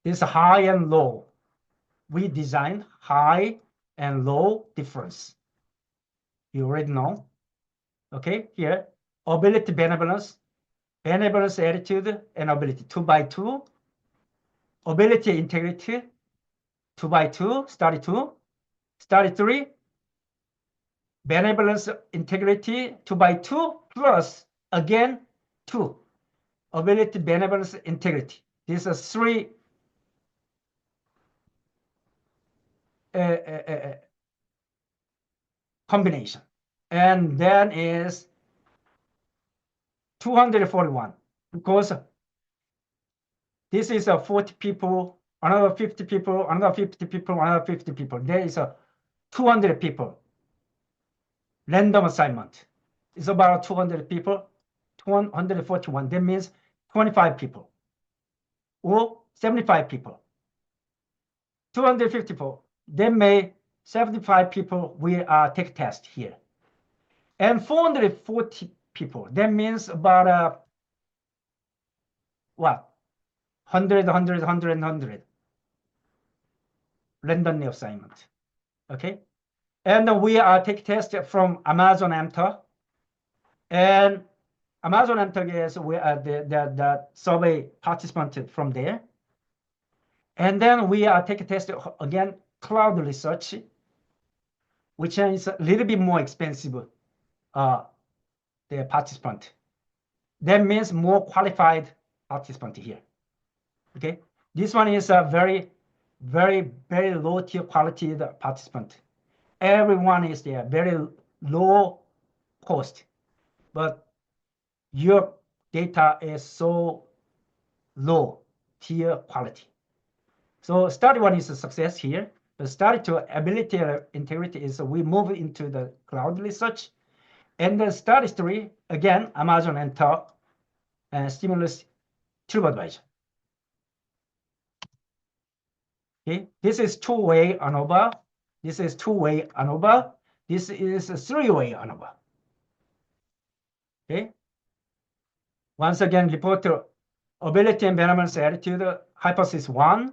This high and low. We design high and low difference. You already know. Okay, here, ability, benevolence attitude, and ability 2 by 2. Ability, integrity 2 by 2, study 2. Study 3, benevolence, integrity, 2 by 2, plus, again, 2, ability, benevolence, integrity. These are 3 combination. And then is 241, because this is a 40 people, another 50 people, another 50 people, another 50 people. There is a 200 people. Random assignment. It's about 200 people, 241. That means 25 people or 75 people. 250 people. Then may 75 people will take test here. And 440 people. That means about what? 100, 100, 100, 100. Randomly assignment. Okay. And we take test from Amazon MTOC. And Amazon MTOC is the survey participant from there. And then we take a test again, cloud research, which is a little bit more expensive, the participant. That means more qualified participant here. Okay, this one is a very, very, very low tier quality participant. Everyone is there, very low cost, but your data is so low tier quality. So study 1 is a success here. The study 2, ability and integrity, is we move into the cloud research. And then study 3, again, Amazon and Talk and stimulus TripAdvisor. Okay, this is 2-way ANOVA. This is 2-way ANOVA. This is a 3-way ANOVA. Okay. Once again, report to ability and benevolence attitude, hypothesis 1.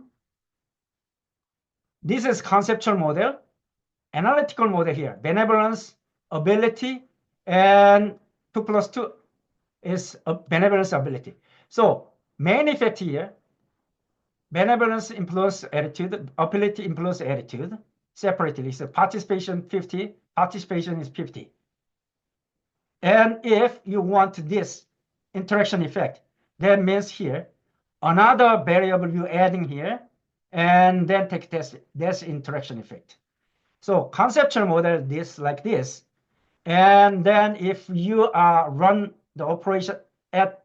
This is conceptual model, analytical model here. Benevolence, ability, and 2 plus 2 is a benevolence ability. So main effect here, benevolence influence attitude, ability influence attitude, separately. So participation 50, participation is 50. And if you want this interaction effect, that means here, another variable you adding here, and then take test, that's interaction effect. So conceptual model this like this. And then if you run the operation at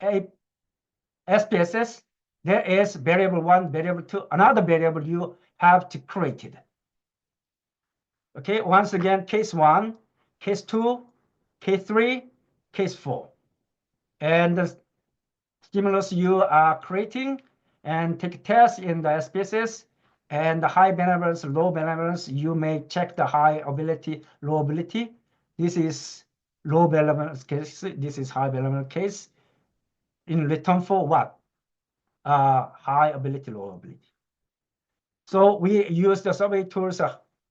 a SPSS, there is variable 1, variable 2, another variable you have to create it. Okay, once again, case 1, case 2, case 3, case 4. And the stimulus you are creating and take tests in the SPSS, and the high benevolence, low benevolence, you may check the high ability, low ability. This is low benevolence case. This is high benevolence case. In return for what? High ability, low ability. So we use the survey tools,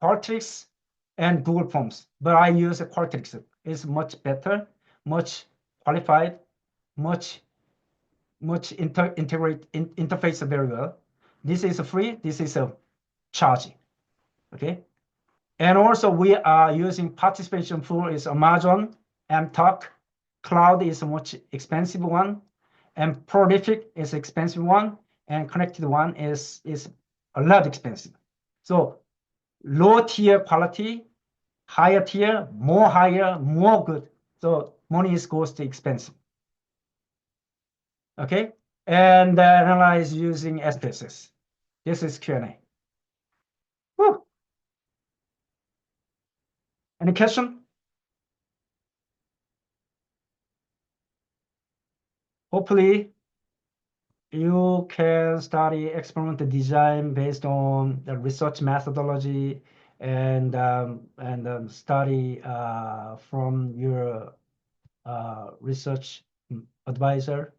Qualtrics and Google Forms, but I use Qualtrics. It's much better, much qualified, much interface very well. This is free. This is a charge. Okay. And also we are using participation tool is Amazon, MTalk. Cloud is a much expensive one, and Prolific is expensive one, and connected one is a lot expensive. So low tier quality, higher tier, more higher, more good. So money goes to expensive. Okay, and analyze using SPSS. This is Q&A. Woo. Any question? Hopefully, you can study experimental design based on the research methodology and study from your research advisor,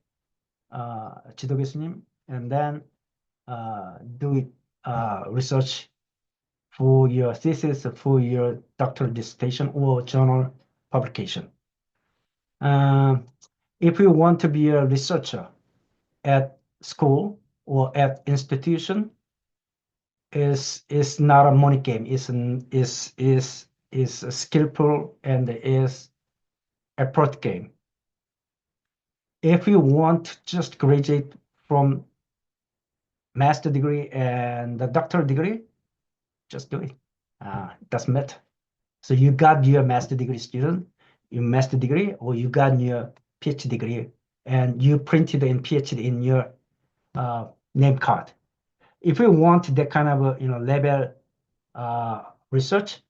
지도 교수님, and then do research for your thesis, for your doctoral dissertation or journal publication. If you want to be a researcher at school or at institution, is not a money game. Is is skillful and is effort game. If you want to just graduate from master degree and the doctoral degree, just do it. Doesn't matter. So you got your master degree student, your master degree, or you got your PhD degree, and you printed in PhD in your name card. If you want that kind of level research,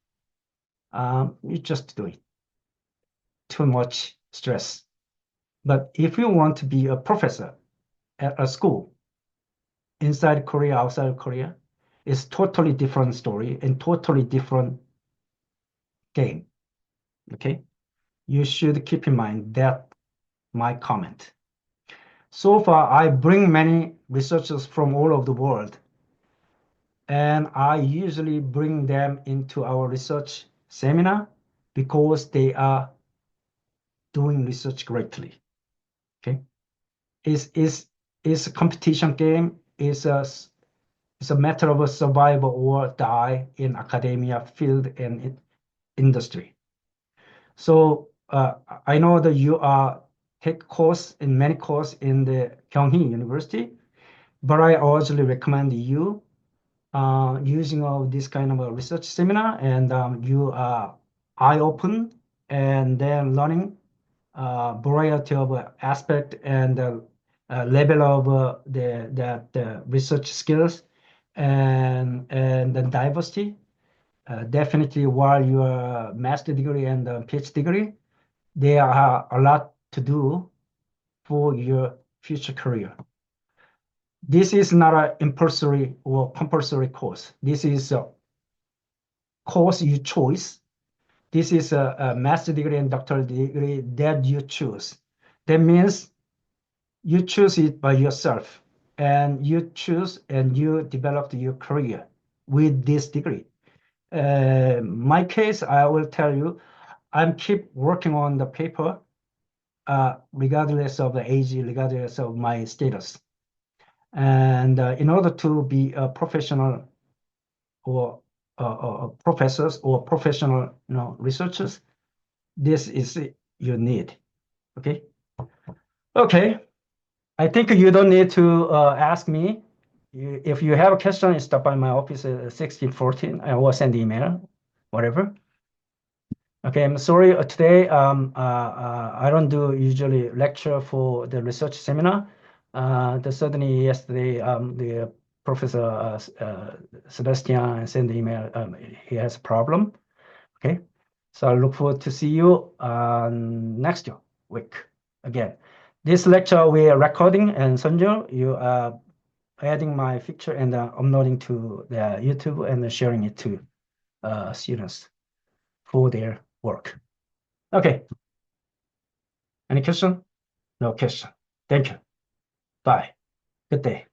you just do it. Too much stress. But if you want to be a professor at a school inside Korea, outside of Korea, it's totally different story and totally different game. Okay, you should keep in mind that my comment. So far, I bring many researchers from all over the world, and I usually bring them into our research seminar because they are doing research greatly. Okay, is a competition game. It's a matter of a survival or die in academia field and industry. So I know that you are take course in many course in the Kyung Hee University, but I urgently recommend you using of this kind of a research seminar, and you are eye open and then learning variety of aspect and level of the research skills and the diversity. Definitely, while your master degree and PhD degree, there are a lot to do for your future career. This is not an impulsory or compulsory course. This is a course you choose. This is a master degree and doctoral degree that you choose. That means you choose it by yourself, and you choose and you develop your career with this degree. My case, I will tell you, I'm keep working on the paper, regardless of the age, regardless of my status. And in order to be a professional or professors or professional researchers, this is your need. Okay. Okay. I think you don't need to ask me. If you have a question, stop by my office at 1614. I will send email, whatever. Okay, I'm sorry. Today, I don't do usually lecture for the research seminar. Certainly yesterday, the Professor Sebastian sent the email. He has a problem. Okay, so I look forward to see you next week again. This lecture we are recording, and Sanjo, you are adding my picture and uploading to the YouTube and sharing it to students for their work. Okay. Any question? No question. Thank you. Bye. Good day.